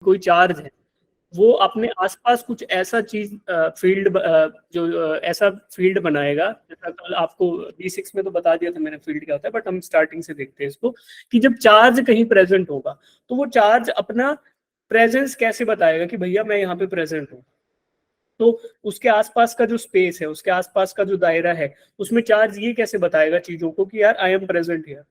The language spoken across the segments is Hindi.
कोई चार्ज है वो अपने आसपास कुछ ऐसा चीज फील्ड जो ऐसा फील्ड बनाएगा, जैसा कल आपको B6 में तो बता दिया था मैंने फील्ड क्या होता है, बट हम स्टार्टिंग से देखते हैं इसको कि जब चार्ज कहीं प्रेजेंट होगा तो वो चार्ज अपना प्रेजेंस कैसे बताएगा कि भैया मैं यहाँ पे प्रेजेंट हूँ। तो उसके आसपास का जो स्पेस है, उसके आसपास का जो दायरा है, उसमें चार्ज ये कैसे बताएगा चीजों को कि यार आई एम प्रेजेंट हियर।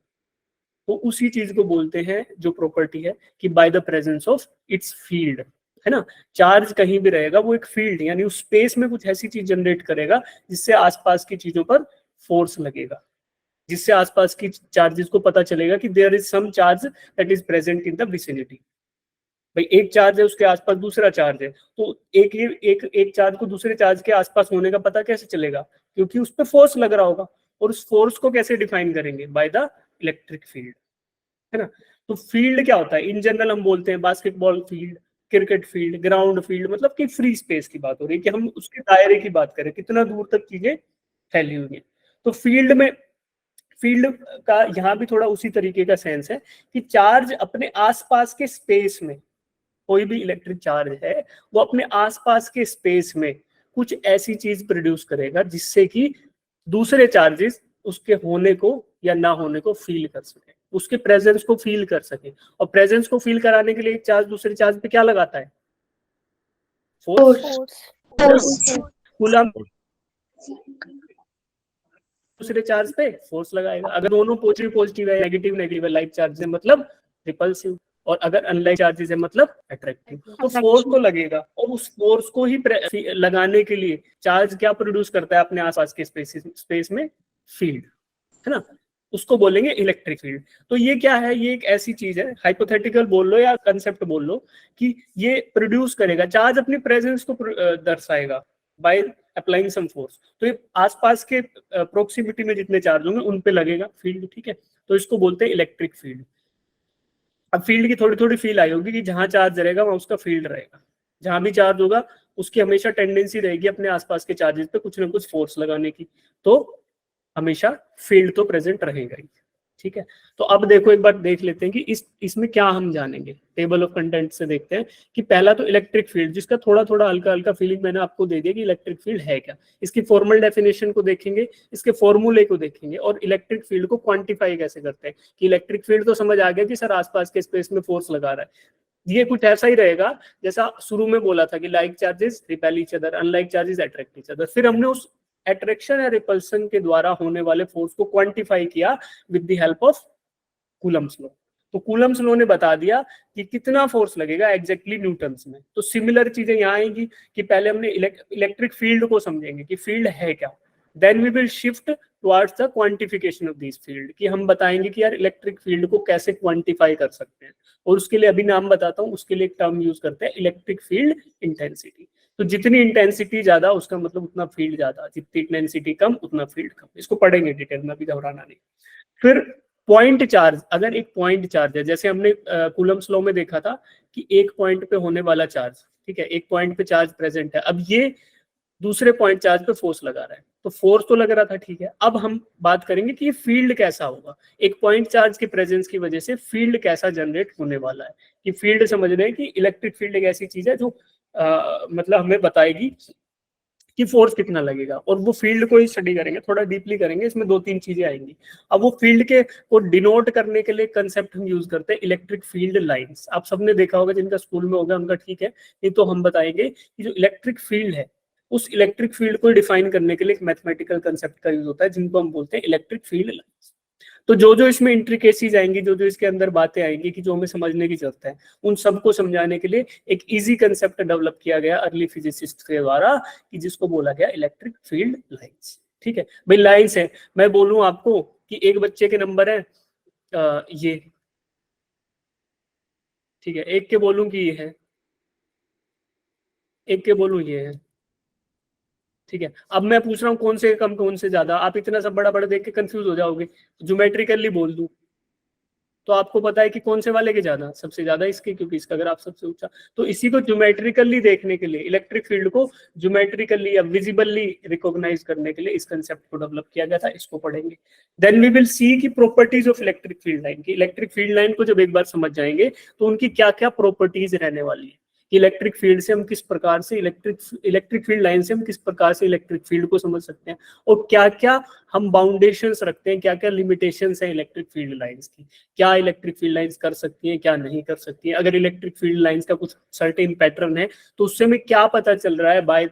तो उसी चीज को बोलते हैं जो प्रॉपर्टी है कि bye the presence of its field, है ना। चार्ज कहीं भी रहेगा वो एक फील्ड यानी उस स्पेस में कुछ ऐसी चीज जनरेट करेगा जिससे आसपास की चीजों पर फोर्स लगेगा, जिससे आसपास की चार्जेस को पता चलेगा कि there is some charge that is present in the vicinity. भाई एक चार्ज है उसके आसपास दूसरा चार्ज है, तो एक चार्ज को दूसरे चार्ज के आसपास होने का पता कैसे चलेगा, क्योंकि उस पर फोर्स लग रहा होगा। और उस फोर्स को कैसे डिफाइन करेंगे, बाय द इलेक्ट्रिक फील्ड, है ना। तो फील्ड क्या होता है इन जनरल, हम बोलते हैं basketball field, cricket field, ground field, मतलब कि फ्री स्पेस की बात हो रही है कि हम उसके दायरे की बात करें, कितना दूर तक चीजें फैली हुई है। तो फील्ड का यहाँ भी थोड़ा उसी तरीके का सेंस है कि चार्ज अपने आसपास के स्पेस में, कोई भी इलेक्ट्रिक चार्ज है वो अपने आसपास के स्पेस में कुछ ऐसी चीज प्रोड्यूस करेगा जिससे कि दूसरे चार्जेस उसके होने को या ना होने को फील कर सके, उसके प्रेजेंस को फील कर सके। और प्रेजेंस को फील कराने के लिए एक चार्ज दूसरे चार्ज पे क्या लगाता है, फोर्स, कूलम दूसरे चार्ज पे फोर्स लगाएगा। अगर दोनों पॉजिटिव पॉजिटिव है, नेगेटिव नेगेटिव है, लाइक चार्ज है मतलब रिपल्सिव, और अगर अनलाइक चार्जेस है मतलब अट्रैक्टिव। तो फोर्स तो लगेगा और उस फोर्स को ही लगाने के लिए चार्ज क्या प्रोड्यूस करता है अपने आसपास के स्पेस में, फील्ड, है ना। उसको बोलेंगे इलेक्ट्रिक फील्ड। तो ये क्या है, ये एक ऐसी चीज है, हाइपोथेटिकल बोल लो या कंसेप्ट बोल लो, कि ये प्रोड्यूस करेगा, चार्ज अपनी प्रेजेंस को दर्शाएगा बाय अप्लाइंग सम फोर्स। तो ये आसपास के प्रोक्सिमिटी में जितने चार्ज होंगे उन पे लगेगा फील्ड, ठीक है। तो इसको बोलते हैं इलेक्ट्रिक फील्ड। अब फील्ड की थोड़ी थोड़ी फील आई होगी कि जहां चार्ज रहेगा वहां उसका फील्ड रहेगा, जहां भी चार्ज होगा उसकी हमेशा टेंडेंसी रहेगी अपने आसपास के चार्जेस पे कुछ ना कुछ फोर्स लगाने की, तो हमेशा फील्ड तो प्रेजेंट रहेगा ही, ठीक है। तो अब देखो एक बार देख लेते हैं कि इसमें क्या हम जानेंगे, टेबल ऑफ कंटेंट से देखते हैं कि पहला तो इलेक्ट्रिक फील्ड, जिसका थोड़ा थोड़ा हल्का हल्का फीलिंग मैंने आपको दे दिया कि इलेक्ट्रिक फील्ड है क्या। इसकी फॉर्मल डेफिनेशन को देखेंगे, इसके फॉर्मूले को देखेंगे, और इलेक्ट्रिक फील्ड को क्वांटिफाई कैसे करते हैं। कि इलेक्ट्रिक फील्ड तो समझ आ गया कि सर आसपास के स्पेस में फोर्स लगा रहा है, ये कुछ ऐसा ही रहेगा जैसा शुरू में बोला था कि like charges repel each other, unlike charges attract each other. फिर हमने उस अट्रैक्शन या रिपल्सन के द्वारा होने वाले फोर्स को क्वांटिफाई किया with the help of Coulomb's law. तो कूलम्स लॉ ने बता दिया कि कितना फोर्स लगेगा एग्जैक्टली न्यूटन्स में। तो सिमिलर चीजें यहाँ आएंगी कि पहले हमने इलेक्ट्रिक फील्ड को समझेंगे कि फील्ड है क्या, then we will shift towards the quantification of this field, कि हम बताएंगे कि यार इलेक्ट्रिक फील्ड को कैसे क्वांटिफाई कर सकते हैं। और उसके लिए अभी नाम बताता हूँ, उसके लिए एक टर्म यूज करते हैं इलेक्ट्रिक फील्ड इंटेंसिटी। तो जितनी इंटेंसिटी ज्यादा उसका मतलब उतना फील्ड ज्यादा, जितनी इंटेंसिटी कम उतना फील्ड कम। इसको पढ़ेंगे डिटेल में, अभी घबराना नहीं। फिर पॉइंट चार्ज, अगर एक पॉइंट चार्ज है, जैसे हमने कूलम्स लॉ में देखा था कि एक पॉइंट पे होने वाला चार्ज, ठीक है, एक पॉइंट पे चार्ज प्रेजेंट है, अब ये दूसरे पॉइंट चार्ज पे फोर्स लगा रहा है, तो फोर्स तो लग रहा था, ठीक है। अब हम बात करेंगे कि ये फील्ड कैसा होगा, एक पॉइंट चार्ज के प्रेजेंस की वजह से फील्ड कैसा जनरेट होने वाला है। कि फील्ड समझ रहे हैं कि इलेक्ट्रिक फील्ड एक ऐसी चीज है जो मतलब हमें बताएगी कि फोर्स कितना लगेगा, और वो फील्ड को ही स्टडी करेंगे, थोड़ा डीपली करेंगे, इसमें दो तीन चीजें आएंगी। अब वो फील्ड के को डिनोट करने के लिए कंसेप्ट हम यूज करते हैं इलेक्ट्रिक फील्ड लाइंस। आप सबने देखा होगा, जिनका स्कूल में होगा उनका ठीक है, नहीं तो हम बताएंगे कि जो इलेक्ट्रिक फील्ड है उस इलेक्ट्रिक फील्ड को डिफाइन करने के लिए एक मैथमेटिकल कंसेप्ट का यूज होता है जिनको हम बोलते हैं इलेक्ट्रिक फील्ड लाइंस। तो जो जो इसमें इंट्रिकेसीज आएंगी, जो जो इसके अंदर बातें आएंगी कि जो हमें समझने की जरूरत है, उन सबको समझाने के लिए एक इजी कंसेप्ट डेवलप किया गया अर्ली फिजिसिस्ट के द्वारा, कि जिसको बोला गया इलेक्ट्रिक फील्ड लाइंस। ठीक है भाई, लाइंस है। मैं बोलूं आपको कि एक बच्चे के नंबर है ये, ठीक है, एक के बोलूं कि ये है, एक के बोलूं ये है, ठीक है। अब मैं पूछ रहा हूँ कौन से कम कौन से ज्यादा, आप इतना सब बड़ा बड़ा देख के कंफ्यूज हो जाओगे। ज्योमेट्रिकली बोल दूं तो आपको पता है कि कौन से वाले के ज्यादा, सबसे ज्यादा इसके, क्योंकि इसका ग्राफ सबसे ऊंचा। तो इसी को ज्योमेट्रिकली देखने के लिए, इलेक्ट्रिक फील्ड को ज्योमेट्रिकली या विजिबली रिकॉग्नाइज करने के लिए इस कंसेप्ट को डेवलप किया गया था, इसको पढ़ेंगे। देन वी विल सी की properties of electric field line की। इलेक्ट्रिक फील्ड लाइन को जब एक बार समझ जाएंगे तो उनकी क्या क्या प्रॉपर्टीज रहने वाली है, इलेक्ट्रिक फील्ड से हम किस प्रकार से इलेक्ट्रिक फील्ड लाइन से हम किस प्रकार से इलेक्ट्रिक फील्ड को समझ सकते हैं, और क्या क्या हम बाउंडेशंस रखते हैं, क्या क्या लिमिटेशंस हैं इलेक्ट्रिक फील्ड लाइंस की, क्या इलेक्ट्रिक फील्ड लाइंस कर सकती हैं, क्या नहीं कर सकती हैं। अगर इलेक्ट्रिक फील्ड लाइंस का कुछ सर्टेन पैटर्न है तो उससे हमें क्या पता चल रहा है बाय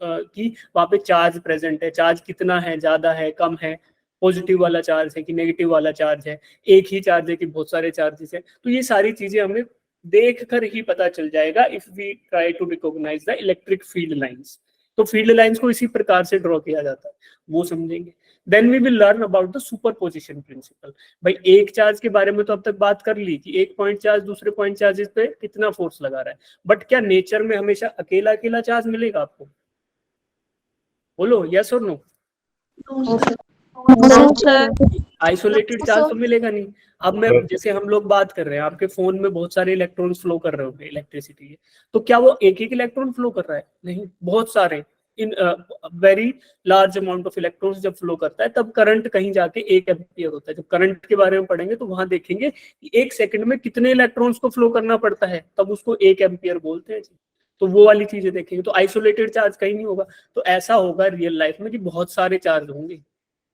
कि वहां पे चार्ज प्रेजेंट है, चार्ज कितना है, ज्यादा है, कम है, पॉजिटिव वाला चार्ज है कि नेगेटिव वाला चार्ज है, एक ही चार्ज है कि बहुत सारे चार्जेस है। तो ये सारी चीजें हमें देख कर ही पता चल जाएगा if we try to recognize the electric field lines. तो फील्ड लाइंस को इसी प्रकार से ड्रॉ किया जाता है, वो समझेंगे। Then we will learn about the superposition principle. भाई एक चार्ज के बारे में तो अब तक बात कर ली कि एक पॉइंट चार्ज दूसरे पॉइंट चार्जेस पे कितना फोर्स लगा रहा है, बट क्या नेचर में हमेशा अकेला अकेला चार्ज मिलेगा आपको? बोलो यस और नो। आइसोलेटेड चार्ज तो मिलेगा नहीं। अब मैं जैसे हम लोग बात कर रहे हैं, आपके फोन में बहुत सारे इलेक्ट्रॉन्स फ्लो कर रहे होंगे इलेक्ट्रिसिटी के, तो क्या वो एक एक इलेक्ट्रॉन फ्लो कर रहा है? नहीं, बहुत सारे, in very large amount of electrons जब फ्लो करता है तब करंट कहीं जाके 1 एम्पियर होता है। जब करंट के बारे में पढ़ेंगे तो वहां देखेंगे कि 1 सेकंड में कितने इलेक्ट्रॉन्स को फ्लो करना पड़ता है, तब उसको 1 एम्पियर बोलते हैं। तो वो वाली चीजें देखेंगे। तो आइसोलेटेड चार्ज कहीं नहीं होगा। तो ऐसा होगा रियल लाइफ में कि बहुत सारे चार्ज होंगे।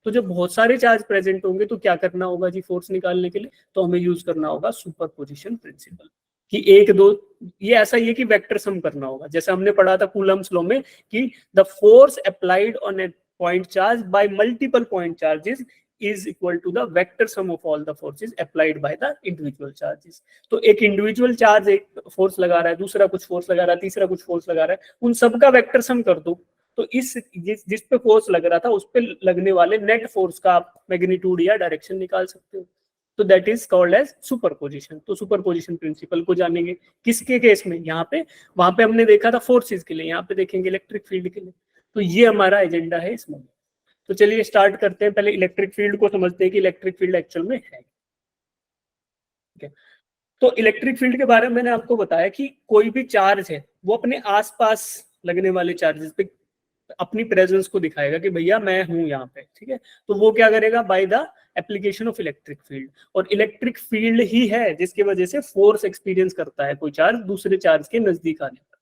तो जब बहुत सारे चार्ज प्रेजेंट होंगे तो क्या करना होगा जी फोर्स निकालने के लिए? तो हमें यूज करना होगा सुपरपोजिशन प्रिंसिपल कि एक दो, ये ऐसा ही है कि वेक्टर सम करना होगा। जैसे हमने पढ़ा था कूलम्स लॉ में कि the force applied on A point charge by multiple point charges is equal to the vector sum of all the forces applied by the individual charges। तो एक इंडिविजुअल चार्ज एक फोर्स लगा रहा है, दूसरा कुछ फोर्स लगा रहा है, तीसरा कुछ फोर्स लगा रहा है, उन सबका वेक्टर सम कर दो तो इस जिस पे फोर्स लग रहा था उस पे लगने वाले नेट फोर्स का आप मैग्नीट्यूड या डायरेक्शन निकाल सकते हो। तो that is called as superposition. तो सुपरपोजिशन प्रिंसिपल को जानेंगे किसके केस में? यहाँ पे, वहां पे हमने देखा था फोर्सेस के लिए, यहाँ पे देखेंगे इलेक्ट्रिक फील्ड के लिए। तो ये हमारा एजेंडा है इसमें। तो चलिए स्टार्ट करते हैं। पहले इलेक्ट्रिक फील्ड को समझते हैं कि इलेक्ट्रिक फील्ड एक्चुअल में है। तो इलेक्ट्रिक फील्ड के बारे में मैंने आपको बताया कि कोई भी चार्ज है वो अपने आसपास लगने वाले चार्जेस पे अपनी प्रेजेंस को दिखाएगा कि भैया मैं हूं यहाँ पे, ठीक है। तो वो क्या करेगा? By the application of electric field. और इलेक्ट्रिक फील्ड ही है जिसकी वजह से फोर्स एक्सपीरियंस करता है कोई चार्ज दूसरे चार्ज के नजदीक आने पर।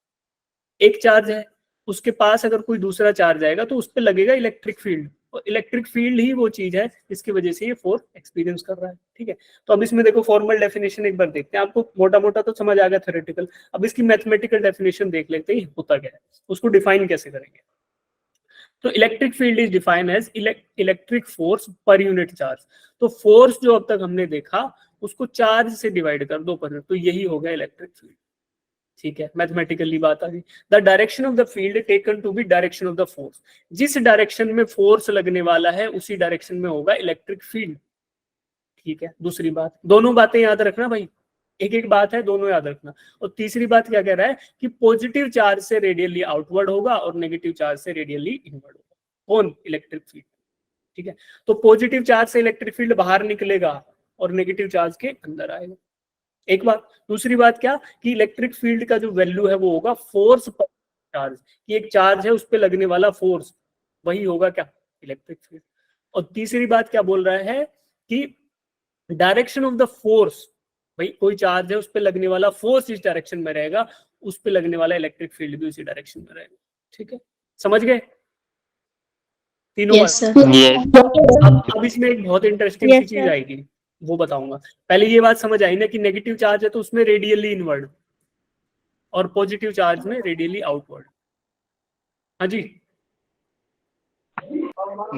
एक चार्ज है, उसके पास अगर कोई दूसरा चार्ज आएगा तो उस पर लगेगा इलेक्ट्रिक फील्ड, और इलेक्ट्रिक फील्ड ही वो चीज है जिसकी वजह से ये फोर्स एक्सपीरियंस कर रहा है, ठीक है। तो अब इसमें देखो फॉर्मल डेफिनेशन एक बार देखते हैं। आपको मोटा मोटा तो समझ आ गया थ्योरेटिकल, अब इसकी मैथमेटिकल डेफिनेशन देख लेते हैं होता क्या है, उसको डिफाइन कैसे करेंगे। तो electric field is defined as electric force per unit charge. तो फोर्स जो अब तक हमने देखा उसको चार्ज से डिवाइड कर दो पर, तो यही हो गया इलेक्ट्रिक फील्ड, ठीक है। मैथमेटिकली बात आ गई। The direction of the field taken to be direction of the force. जिस डायरेक्शन में फोर्स लगने वाला है उसी डायरेक्शन में होगा इलेक्ट्रिक फील्ड, ठीक है। दूसरी बात, दोनों बातें याद रखना भाई, एक एक बात है, दोनों याद रखना। और तीसरी बात क्या कह रहा है कि पॉजिटिव चार्ज से रेडियली आउटवर्ड होगा और नेगेटिव चार्ज से रेडियली इनवर्ड होगा। कौन? इलेक्ट्रिक फील्ड, ठीक है। तो पॉजिटिव चार्ज से इलेक्ट्रिक फील्ड बाहर निकलेगा और नेगेटिव चार्ज के अंदर आएगा, एक बात। दूसरी बात क्या कि इलेक्ट्रिक फील्ड का जो वैल्यू है वो होगा फोर्स पर चार्ज, कि एक चार्ज है उस पर लगने वाला फोर्स, वही होगा क्या? Electric field. और तीसरी बात क्या बोल रहा है कि डायरेक्शन ऑफ द फोर्स, भाई कोई चार्ज है उस पर लगने वाला फोर्स इस डायरेक्शन में रहेगा, उस पर लगने वाला इलेक्ट्रिक फील्ड भी उसी डायरेक्शन में रहेगा, ठीक है। समझ गए तीनों? yes, अब इसमें एक बहुत इंटरेस्टिंग सी चीज आएगी, वो बताऊंगा। पहले ये बात समझ आई ना कि नेगेटिव चार्ज है तो उसमें रेडियली इनवर्ड और पॉजिटिव चार्ज में रेडियली आउटवर्ड। हाँ जी,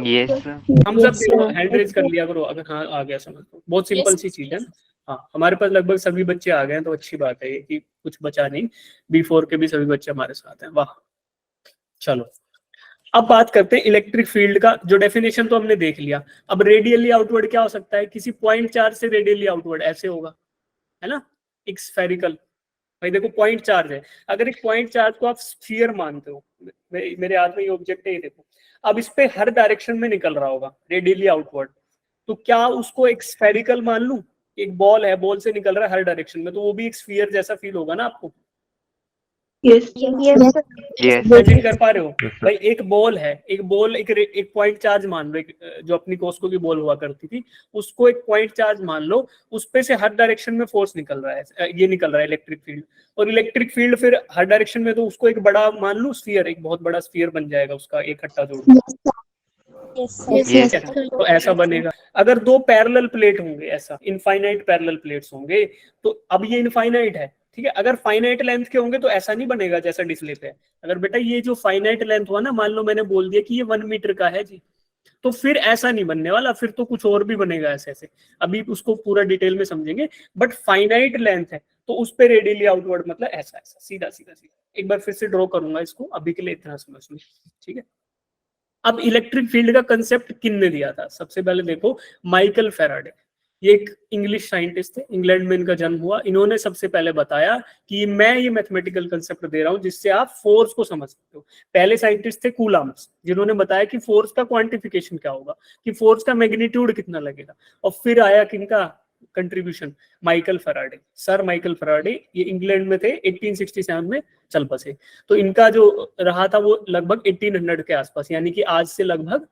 यस हम सब हैंड रेज कर लिया करो अगर हाँ आ गया समझ। तो बहुत सिंपल सी चीज है। हाँ, हमारे पास लगभग सभी बच्चे आ गए हैं तो अच्छी बात है ये कि कुछ बचा नहीं। B4 के भी सभी बच्चे हमारे साथ हैं, वाह। चलो अब बात करते हैं इलेक्ट्रिक फील्ड का। जो डेफिनेशन तो हमने देख लिया। अब रेडियली आउटवर्ड क्या हो सकता है? किसी पॉइंट चार्ज से रेडियली आउटवर्ड ऐसे होगा, है ना, एक स्फेरिकल। भाई देखो पॉइंट चार्ज है, अगर एक पॉइंट चार्ज को आप स्फीयर मानते हो, मेरे हाथ में ये ऑब्जेक्ट है, ये देखो, अब इस पे हर डायरेक्शन में निकल रहा होगा रेडियली आउटवर्ड, तो क्या उसको एक स्फेरिकल मान लूं एक बॉल है, बॉल से निकल रहा है हर डायरेक्शन में, तो वो भी एक स्फीयर जैसा फील होगा ना आपको। यस इमेजिन कर पा रहे हो Yes, sir. भाई, एक बॉल है, एक बॉल एक पॉइंट चार्ज मान लो, जो अपनी कॉस्को की बॉल हुआ करती थी, उसको एक पॉइंट चार्ज मान लो, उस पे से हर डायरेक्शन में फोर्स निकल रहा है, ये निकल रहा है इलेक्ट्रिक फील्ड, और इलेक्ट्रिक फील्ड फिर हर डायरेक्शन में, तो उसको एक बड़ा मान लो स्फीयर, एक बहुत बड़ा स्फीयर बन जाएगा उसका एक इकट्ठा जोड़। Yes, sir. तो ऐसा बनेगा। अगर दो पैरेलल प्लेट होंगे, ऐसा इनफाइनाइट पैरेलल प्लेट्स होंगे, तो अब ये इनफाइनाइट है, ठीक है। अगर फाइनाइट लेंथ के होंगे तो ऐसा नहीं बनेगा जैसा डिस्प्ले पे है। अगर बेटा ये जो फाइनाइट लेंथ हुआ ना, मान लो मैंने बोल दिया कि ये 1 मीटर का है जी, तो फिर ऐसा नहीं बनने वाला, फिर तो कुछ और भी बनेगा ऐसे ऐसे, अभी उसको पूरा डिटेल में समझेंगे। बट फाइनाइट लेंथ है तो उस पे रेडियली आउटवर्ड मतलब ऐसा ऐसा सीधा सीधा सीधा। एक बार फिर से ड्रॉ करूंगा इसको, अभी के लिए इतना समझ लो, ठीक है। अब इलेक्ट्रिक फील्ड का कंसेप्ट किसने दिया था? सबसे पहले देखो माइकल फैराडे, ये एक इंग्लिश साइंटिस्ट थे, इंग्लैंड में इनका जन्म हुआ। इन्होंने सबसे पहले बताया कि मैं ये मैथमेटिकल कंसेप्ट दे रहा हूं जिससे आप फोर्स को समझ सकते हो। पहले साइंटिस्ट थे कूलम्ब्स, जिन्होंने बताया कि फोर्स का क्वांटिफिकेशन क्या होगा, कि फोर्स का मैग्नीट्यूड कितना लगेगा। और फिर आया किनका contribution? Michael Faraday, sir Michael Faraday, ये इंग्लैंड में थे, 1867 में चल बसे। तो इनका जो रहा था वो लगभग 1800 के आसपास, यानी कि आज से लगभग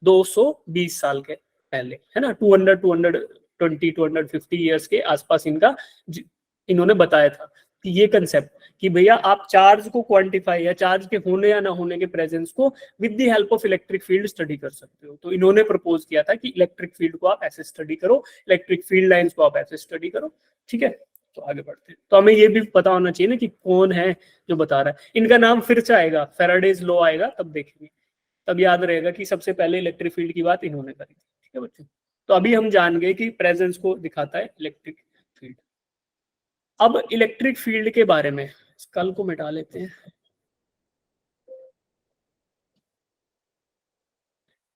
220 साल के पहले, है ना, 250 ईयर्स के आसपास इनका इन्होंने बताया था कि ये कंसेप्ट कि भैया आप चार्ज को क्वांटिफाई या चार्ज के होने या ना होने के प्रेजेंस को with the help of electric field study कर सकते हो। तो इन्होंने प्रपोज किया था कि इलेक्ट्रिक फील्ड को आप ऐसे स्टडी करो, इलेक्ट्रिक फील्ड लाइंस को आप ऐसे स्टडी करो, ठीक है। तो आगे बढ़ते हैं। तो हमें ये भी पता होना चाहिए ना कि कौन है जो बता रहा है। इनका नाम फिर से आएगा, फैराडेज लॉ आएगा, तब देखेंगे, तब याद रहेगा कि सबसे पहले इलेक्ट्रिक फील्ड की बात इन्होंने करी थी, ठीक है बच्चों। तो अभी हम जान गए कि प्रेजेंस को दिखाता है इलेक्ट्रिक फील्ड। अब इलेक्ट्रिक फील्ड के बारे में कल को मिटा लेते हैं।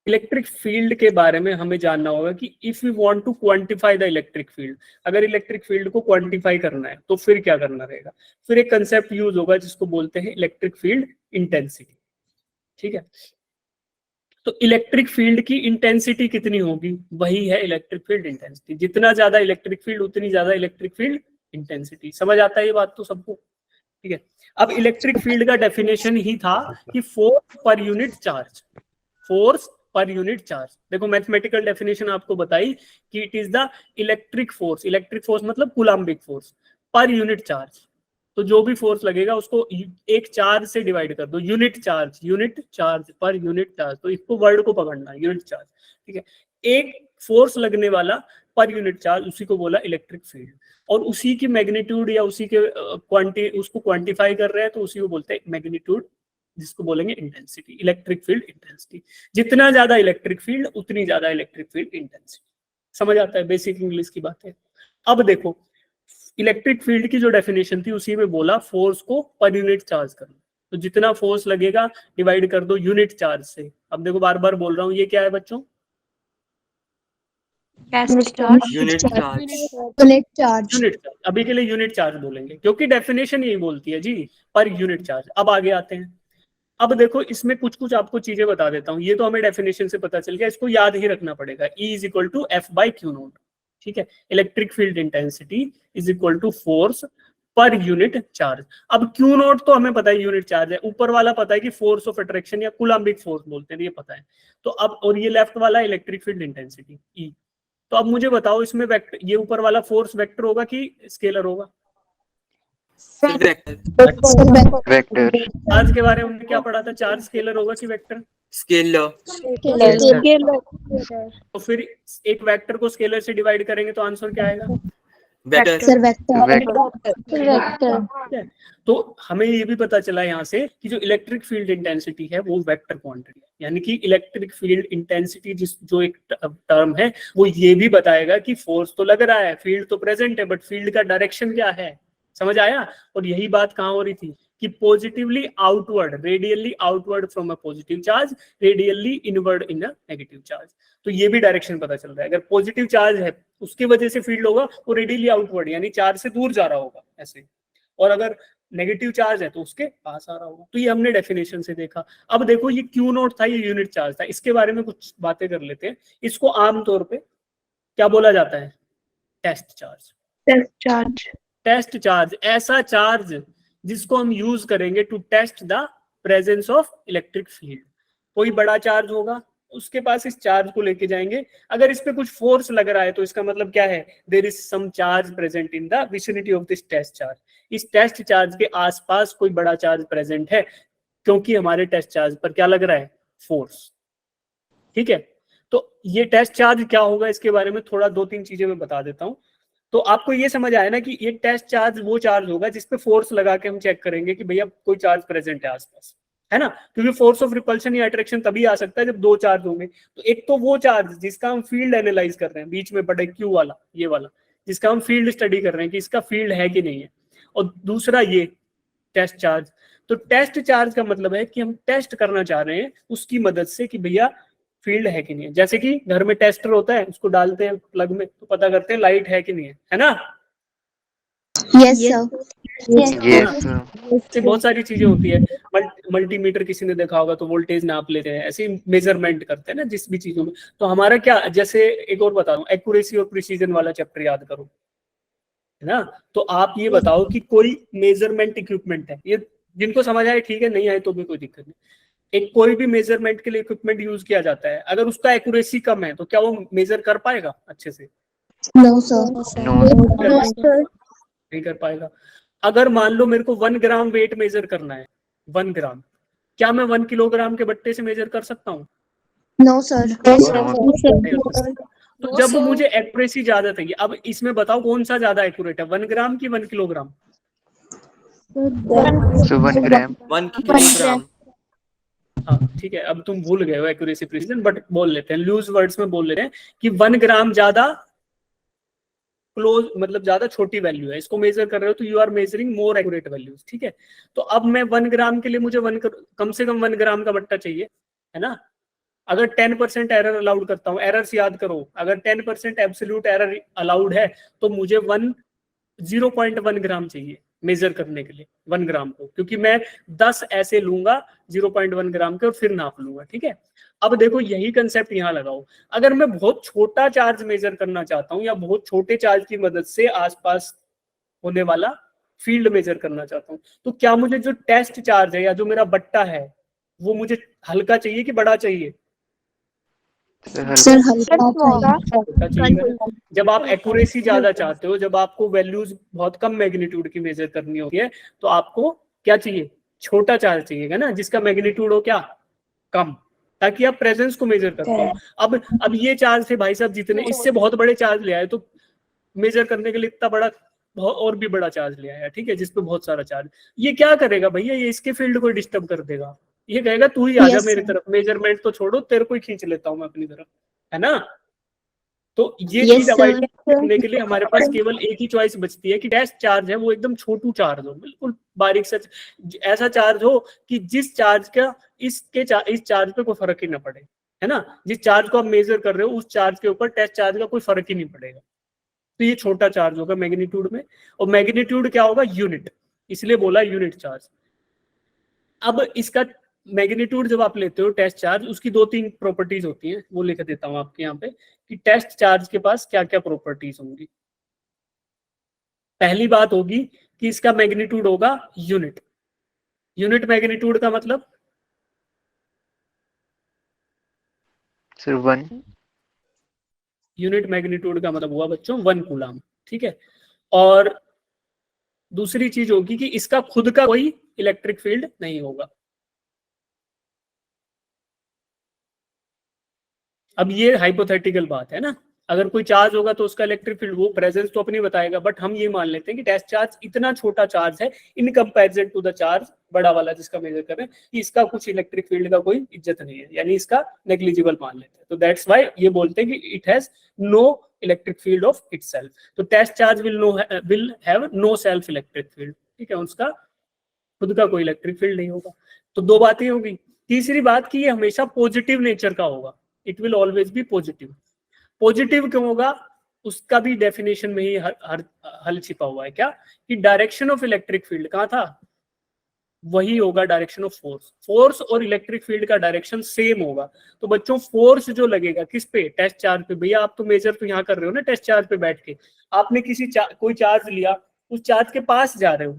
इलेक्ट्रिक फील्ड के बारे में हमें जानना होगा कि if you want to quantify the electric field, अगर इलेक्ट्रिक फील्ड को क्वांटिफाई करना है तो फिर क्या करना रहेगा? फिर एक कंसेप्ट यूज होगा जिसको बोलते हैं इलेक्ट्रिक फील्ड इंटेंसिटी, ठीक है। तो इलेक्ट्रिक फील्ड की इंटेंसिटी कितनी होगी, वही है इलेक्ट्रिक फील्ड इंटेंसिटी। जितना ज्यादा इलेक्ट्रिक फील्ड उतनी ज्यादा इलेक्ट्रिक फील्ड इंटेंसिटी। समझ आता है ये बात तो सबको, ठीक है। अब इलेक्ट्रिक फील्ड का डेफिनेशन ही था कि force per unit charge, force per unit charge. देखो मैथमेटिकल डेफिनेशन आपको बताई कि it is the electric force, electric force मतलब coulombic force per unit charge. तो जो भी फोर्स लगेगा उसको एक चार्ज से डिवाइड कर दो, unit charge per unit charge. तो इसको वर्ड को पकड़ना है, यूनिट चार्ज, ठीक है। एक फोर्स लगने वाला पर यूनिट चार्ज, उसी को बोला इलेक्ट्रिक फील्ड। और उसी की मैग्नीट्यूड या उसी के उसको क्वांटिफाई कर रहे हैं तो उसी को बोलते हैं मैग्नीट्यूड, जिसको बोलेंगे इंटेंसिटी, इलेक्ट्रिक फील्ड इंटेंसिटी। जितना ज्यादा इलेक्ट्रिक फील्ड उतनी ज्यादा इलेक्ट्रिक फील्ड इंटेंसिटी। समझ आता है, बेसिक इंग्लिश की बात है। अब देखो इलेक्ट्रिक फील्ड की जो डेफिनेशन थी उसी में बोला फोर्स को पर यूनिट चार्ज करना। तो जितना फोर्स लगेगा डिवाइड कर दो यूनिट चार्ज से। अब देखो बार बार बोल रहा हूँ, ये क्या है बच्चों? Unit charge. अभी के लिए यूनिट चार्ज बोलेंगे क्योंकि डेफिनेशन यही बोलती है जी, पर यूनिट चार्ज। अब आगे आते हैं। अब देखो इसमें कुछ कुछ आपको चीजें बता देता हूँ। ये तो हमें डेफिनेशन से पता चल गया, इसको याद ही रखना पड़ेगा। E is equal to F by q naught, ठीक है। Electric field intensity is equal to force per unit charge. अब क्यू नोट तो हमें पता है यूनिट चार्ज है, ऊपर वाला पता है कि फोर्स ऑफ अट्रैक्शन या कूलम्बिक फोर्स बोलते हैं, ये पता है। तो अब और ये लेफ्ट वाला इलेक्ट्रिक फील्ड इंटेंसिटी E। तो अब मुझे बताओ इसमें वेक्टर, ये ऊपर वाला फोर्स वेक्टर होगा कि स्केलर होगा? वेक्टर। चार्ज के बारे में हमने क्या पढ़ा था? चार्ज स्केलर होगा कि वेक्टर? स्केलर। तो फिर एक वेक्टर को स्केलर से डिवाइड करेंगे तो आंसर क्या आएगा? तो हमें ये भी पता चला यहाँ से कि जो इलेक्ट्रिक फील्ड इंटेंसिटी है वो वेक्टर क्वांटिटी है। यानी कि इलेक्ट्रिक फील्ड इंटेंसिटी जो एक टर्म है वो ये भी बताएगा कि फोर्स तो लग रहा है, फील्ड तो प्रेजेंट है, बट फील्ड का डायरेक्शन क्या है। समझ आया? और यही बात कहाँ हो रही थी कि positively outward, radially outward from a positive charge, radially inward in a negative charge. तो ये भी डायरेक्शन पता चल रहा है। अगर पॉजिटिव चार्ज है उसकी वजह से फील्ड होगा वो रेडियली आउटवर्ड, यानी चार्ज से दूर जा रहा होगा ऐसे। और अगर नेगेटिव चार्ज है तो उसके पास आ रहा होगा। तो ये हमने डेफिनेशन से देखा। अब देखो ये क्यू नोट था, ये यूनिट चार्ज था। इसके बारे में कुछ बातें कर लेते हैं। इसको आमतौर पे क्या बोला जाता है? Test charge. Test charge. Test charge ऐसा चार्ज जिसको हम यूज करेंगे to test the presence of electric field. कोई बड़ा चार्ज होगा, उसके पास इस चार्ज को लेके जाएंगे, अगर इस पे कुछ फोर्स लग रहा है तो इसका मतलब क्या है, there is some charge present in the vicinity of this test charge. इस टेस्ट चार्ज के आसपास कोई बड़ा चार्ज प्रेजेंट है, क्योंकि हमारे टेस्ट चार्ज पर क्या लग रहा है, फोर्स। ठीक है, तो ये टेस्ट चार्ज क्या होगा, इसके बारे में थोड़ा 2-3 चीजें मैं बता देता हूँ। तो आपको ये समझ आया ना कि ये टेस्ट चार्ज वो चार्ज होगा जिसपे फोर्स लगा के हम चेक करेंगे कि भैया कोई चार्ज प्रेजेंट है आसपास, है ना, क्योंकि फोर्स ऑफ रिपल्शन या अट्रैक्शन तभी आ सकता है जब 2 चार्ज होंगे। तो एक तो वो चार्ज जिसका हम फील्ड एनालाइज कर रहे हैं, बीच में बड़े क्यू वाला, ये वाला जिसका हम फील्ड स्टडी कर रहे हैं कि इसका फील्ड है कि नहीं है, और दूसरा ये टेस्ट चार्ज। तो टेस्ट चार्ज का मतलब है कि हम टेस्ट करना चाह रहे हैं उसकी मदद से कि भैया फील्ड है कि नहीं है। जैसे कि घर में टेस्टर होता है, उसको डालते हैं प्लग में तो पता करते हैं लाइट है कि नहीं है ना। Yes, sir. Yes, ऐसे बहुत सारी चीजें होती है। मल्टीमीटर किसी ने देखा होगा तो वोल्टेज नाप लेते हैं, ऐसे मेजरमेंट करते हैं ना जिस भी चीजों में। तो हमारा क्या, जैसे एक और बता दूं, एक्यूरेसी और प्रिसीजन वाला चैप्टर याद करो, है ना। तो आप ये बताओ कि कोई मेजरमेंट इक्विपमेंट है, ये जिनको समझ आए ठीक है, नहीं आए तो भी कोई दिक्कत नहीं। एक कोई भी मेजरमेंट के लिए इक्विपमेंट यूज किया जाता है, अगर उसका एक्यूरेसी कम है तो क्या वो मेजर कर पाएगा अच्छे से? No, sir. नहीं कर पाएगा। अगर मान लो मेरे को 1 ग्राम वेट मेजर करना है, 1 ग्राम, क्या मैं 1 किलोग्राम के बट्टे से मेजर कर सकता हूँ? No, sir. तो जब मुझे एक्यूरेसी ज्यादा चाहिए, अब इसमें बताओ कौन सा ज्यादा एक्यूरेट है, 1 ग्राम की 1 किलोग्राम? So 1 gram. 1 किलोग्राम। हाँ ठीक है, अब तुम भूल गए हो एक्यूरेसी प्रिसीजन, बट बोल लेते हैं, लूज वर्ड्स में बोल लेते हैं कि 1 ग्राम ज्यादा क्लोज, मतलब ज्यादा छोटी वैल्यू है, इसको मेजर कर रहे हो तो you are measuring more accurate values. ठीक है, तो अब मैं 1 ग्राम के लिए मुझे कम से कम 1 ग्राम का बट्टा चाहिए, है ना। अगर 10% एरर अलाउड करता हूँ, एरर्स याद करो, अगर 10% एब्सोल्यूट एरर अलाउड है तो मुझे 0.1 ग्राम चाहिए मेजर करने के लिए 1 ग्राम को, क्योंकि मैं 10 ऐसे लूंगा 0.1 ग्राम के और फिर नाप लूंगा। ठीक है, अब देखो यही कंसेप्ट यहाँ लगाओ। अगर मैं बहुत छोटा चार्ज मेजर करना चाहता हूँ या बहुत छोटे चार्ज की मदद से आसपास होने वाला फील्ड मेजर करना चाहता हूँ, तो क्या मुझे जो टेस्ट चार्ज है या जो मेरा बट्टा है वो मुझे हल्का चाहिए कि बड़ा चाहिए? Sir, हल्का चाहिए। जब आप एक्यूरेसी ज्यादा चाहते हो, जब आपको वैल्यूज बहुत कम मैग्नीट्यूड की मेजर करनी होती है, तो आपको क्या चाहिए, छोटा चार्ज चाहिएगा ना, जिसका मैग्नीट्यूड हो क्या, कम, ताकि आप प्रेजेंस को मेजर कर पाओ। अब ये चार्ज थे भाई साहब जितने, इससे बहुत बड़े चार्ज ले आए तो मेजर करने के लिए इतना बड़ा और भी बड़ा चार्ज ले आया, ठीक है, जिसपे बहुत सारा चार्ज। ये क्या करेगा भैया, ये इसके फील्ड को डिस्टर्ब कर देगा, ये कहेगा तू ही आजा मेरी तरफ, मेजरमेंट तो छोड़ो, तेरे को ही खींच लेता हूं मैं अपनी तरफ, है ना। तो ये चीज अवॉइड करने के लिए हमारे पास केवल एक ही चॉइस बचती है कि टेस्ट चार्ज है वो एकदम छोटू चार्ज हो, बिल्कुल बारीक सा ऐसा चार्ज हो कि जिस चार्ज का इस चार्ज पे कोई फर्क ही ना पड़े, है ना। जिस चार्ज को आप मेजर कर रहे हो उस चार्ज के ऊपर टेस्ट चार्ज का कोई फर्क ही नहीं पड़ेगा। तो ये छोटा चार्ज होगा मैग्नीट्यूड में, और मैग्नीट्यूड क्या होगा, यूनिट, इसलिए बोला यूनिट चार्ज। अब इसका मैग्नीट्यूड जब आप लेते हो टेस्ट चार्ज, उसकी 2-3 प्रॉपर्टीज होती हैं, वो लिख देता हूं आपके यहाँ पे कि टेस्ट चार्ज के पास क्या क्या प्रॉपर्टीज होंगी। पहली बात होगी कि इसका मैग्नीट्यूड होगा यूनिट। यूनिट मैग्नीट्यूड का मतलब Sir 1. यूनिट मैग्नीट्यूड का मतलब हुआ बच्चों 1 कूलम, ठीक है। और दूसरी चीज होगी कि इसका खुद का कोई इलेक्ट्रिक फील्ड नहीं होगा। अब ये हाइपोथेटिकल बात है ना, अगर कोई चार्ज होगा तो उसका इलेक्ट्रिक फील्ड, वो प्रेजेंस तो अपनी बताएगा, बट हम ये मान लेते हैं कि टेस्ट चार्ज इतना छोटा चार्ज है in comparison to the charge बड़ा वाला जिसका मेजर कर रहे हैं, कि इसका कुछ इलेक्ट्रिक फील्ड का कोई इज्जत नहीं है, यानी इसका नेग्लिजिबल मान लेते हैं। तो दैट्स व्हाई ये बोलते हैं कि it has no electric field of itself. तो test charge will have no self electric field, ठीक है, उसका खुद का कोई इलेक्ट्रिक फील्ड नहीं होगा। तो 2 बातें होगी। तीसरी बात कि ये हमेशा पॉजिटिव नेचर का होगा, it will always be positive. Positive क्यों होगा, उसका भी डेफिनेशन में ही हल छिपा हुआ है, क्या कि डायरेक्शन ऑफ इलेक्ट्रिक फील्ड कहाँ था, वही होगा डायरेक्शन ऑफ फोर्स। फोर्स और इलेक्ट्रिक फील्ड का डायरेक्शन सेम होगा। तो बच्चों फोर्स जो लगेगा किस पे, टेस्ट चार्ज पे। भैया आप तो मेजर तो यहाँ कर रहे हो ना टेस्ट चार्ज पे बैठ के, आपने कोई चार्ज लिया, उस चार्ज के पास जा रहे हो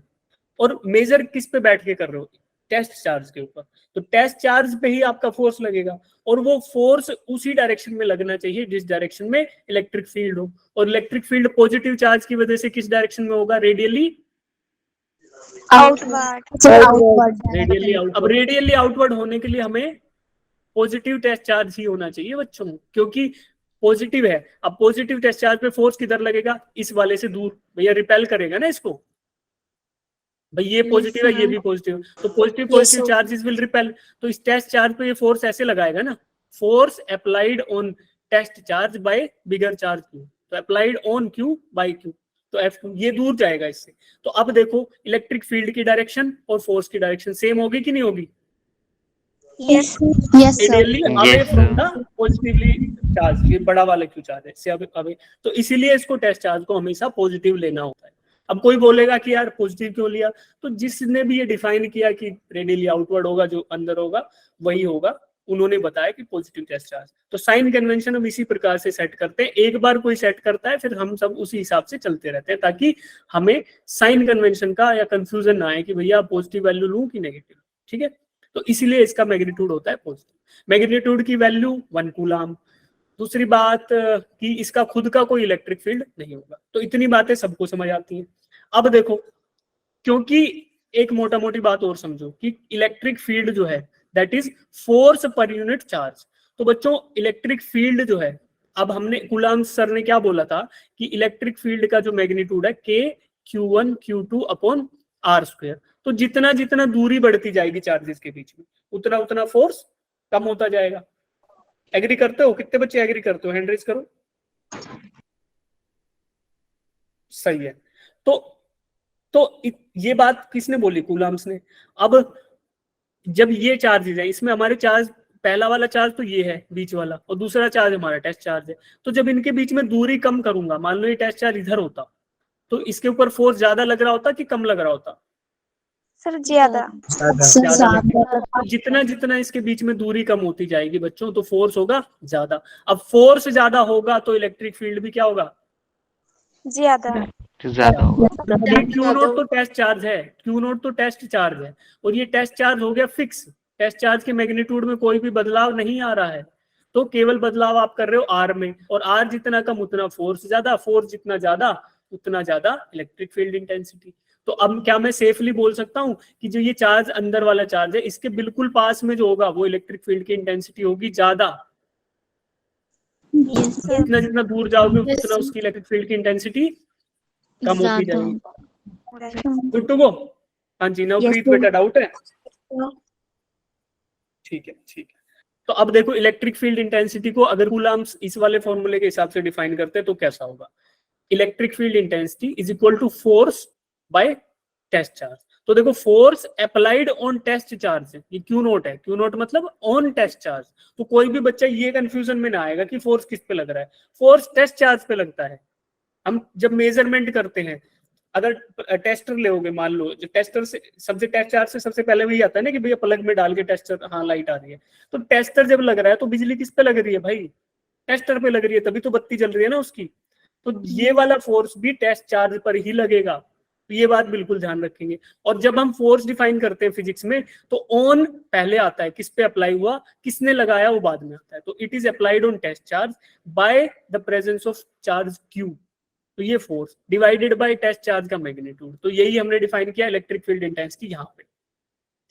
और मेजर किस पे बैठ के कर रहे हो, टेस्ट चार्ज के ऊपर। तो टेस्ट चार्ज पे ही आपका फोर्स लगेगा और वो फोर्स उसी डायरेक्शन में लगना चाहिए जिस डायरेक्शन में इलेक्ट्रिक फील्ड हो। और इलेक्ट्रिक फील्ड पॉजिटिव चार्ज की वजह से किस डायरेक्शन में होगा, रेडियली आउटवर्ड। Radially out. अब रेडियली आउटवर्ड होने के लिए हमें पॉजिटिव टेस्ट चार्ज ही होना चाहिए बच्चों, क्योंकि पॉजिटिव है। अब पॉजिटिव टेस्ट चार्ज पे फोर्स किधर लगेगा, इस वाले से दूर, भैया रिपेल करेगा ना इसको। भाई ये पॉजिटिव है, ये भी पॉजिटिव, तो पॉजिटिव चार्जेस विल रिपेल। तो इस टेस्ट चार्ज पे ये फोर्स ऐसे लगाएगा ना, force applied on test charge by bigger charge Q, तो applied on Q by Q, तो F2 ये दूर जाएगा इससे। तो अब देखो इलेक्ट्रिक फील्ड की डायरेक्शन और फोर्स की डायरेक्शन सेम होगी कि नहीं होगी, Yes, sir. Radially away Yes, from sir. The positively charge, ये बड़ा वाला क्यू चार्ज है से अवे। तो इसीलिए इसको टेस्ट चार्ज को हमेशा पॉजिटिव लेना होता है। अब कोई बोलेगा कि यार पॉजिटिव क्यों लिया, तो जिसने भी ये डिफाइन किया कि रेडियली आउटवर्ड होगा, जो अंदर होगा वही होगा, उन्होंने बताया कि पॉजिटिव टेस्ट चार्ज। तो साइन कन्वेंशन हम इसी प्रकार से सेट करते हैं, एक बार कोई सेट करता है फिर हम सब उसी हिसाब से चलते रहते हैं, ताकि हमें साइन कन्वेंशन का या कंफ्यूजन ना आए कि भैया पॉजिटिव वैल्यू लूं कि नेगेटिव। ठीक है, तो इसीलिए इसका मैग्नीट्यूड होता है पॉजिटिव। मैग्नीट्यूड की वैल्यू 1 कूलम। दूसरी बात कि इसका खुद का कोई इलेक्ट्रिक फील्ड नहीं होगा। तो इतनी बातें सबको समझ आती हैं। अब देखो, क्योंकि एक मोटा मोटी बात और समझो कि इलेक्ट्रिक फील्ड जो है that is force per unit charge. तो बच्चों इलेक्ट्रिक फील्ड जो है, अब हमने कूलम्ब सर ने क्या बोला था कि इलेक्ट्रिक फील्ड का जो मैग्नीट्यूड है K Q1 Q2 upon R square. तो जितना जितना दूरी बढ़ती जाएगी चार्जेस के बीच में, उतना उतना फोर्स कम होता जाएगा। एग्री करते हो? कितने बच्चे एग्री करते हो, हैंड रेज करो। सही है। तो ये बात किसने बोली, कूलम्ब्स ने। अब जब ये चार्जेस है, इसमें हमारे चार्ज, पहला वाला चार्ज तो ये है बीच वाला, और दूसरा चार्ज हमारा टेस्ट चार्ज है। तो जब इनके बीच में दूरी कम करूंगा, मान लो ये टेस्ट चार्ज इधर होता, तो इसके ऊपर फोर्स ज्यादा लग रहा होता कि कम लग रहा होता, सर ज्यादा। ज्यादा लग रहा होता। तो जितना जितना इसके बीच में दूरी कम होती जाएगी बच्चों, तो फोर्स होगा ज्यादा। अब फोर्स ज्यादा होगा तो इलेक्ट्रिक फील्ड भी क्या होगा, ज्यादा। ज्यादा होगा। क्यू नोट तो टेस्ट चार्ज है, क्यू नोट तो टेस्ट चार्ज है, और ये टेस्ट चार्ज हो गया फिक्स। टेस्ट चार्ज के मैग्नीट्यूड में कोई भी बदलाव नहीं आ रहा है, तो केवल बदलाव आप कर रहे हो आर में, और आर जितना कम उतना फोर्स ज्यादा, फोर्स जितना ज्यादा उतना ज्यादा इलेक्ट्रिक फील्ड इंटेंसिटी। तो अब क्या मैं सेफली बोल सकता हूं कि जो ये चार्ज अंदर वाला चार्ज है, इसके बिल्कुल पास में जो होगा वो इलेक्ट्रिक फील्ड की इंटेंसिटी होगी ज्यादा। जितना जितना दूर जाओगे उतना उसकी इलेक्ट्रिक फील्ड की इंटेंसिटी कम होती जाएगी। Good to go? हाँ जी, नाउ प्रीत बेटा डाउट है? ठीक है, ठीक है। तो अब देखो इलेक्ट्रिक फील्ड इंटेंसिटी को अगर कूलम्ब्स इस वाले फॉर्मूले के हिसाब से डिफाइन करते हैं तो कैसा होगा, electric field intensity is equal to force by test charge. तो देखो force applied on test charge, ये क्यू नोट है, क्यू नोट मतलब ऑन टेस्ट चार्ज। तो कोई भी बच्चा ये कंफ्यूजन में ना आएगा कि फोर्स किस पे लग रहा है, फोर्स टेस्ट चार्ज पे लगता है। हम जब मेजरमेंट करते हैं, अगर टेस्टर लोगे, मान लो जो टेस्टर से सबसे टेस्ट चार्ज से सबसे पहले वही आता है ना कि भैया प्लग में डाल के टेस्टर, हाँ लाइट आ रही है, तो टेस्टर जब लग रहा है तो बिजली किस पे लग रही है भाई, टेस्टर पे लग रही है, तभी तो बत्ती जल रही है ना उसकी। तो ये वाला फोर्स भी टेस्ट चार्ज पर ही लगेगा, तो ये बात बिल्कुल ध्यान रखेंगे। और जब हम फोर्स डिफाइन करते हैं फिजिक्स में, तो ऑन पहले आता है, किस पे अप्लाई हुआ, किसने लगाया वो बाद में आता है। तो it is applied on test charge by the presence of charge Q, तो ये force divided by test charge का मैग्नीट्यूड। तो यही हमने डिफाइन किया इलेक्ट्रिक फील्ड इंटेंसिटी यहाँ पे।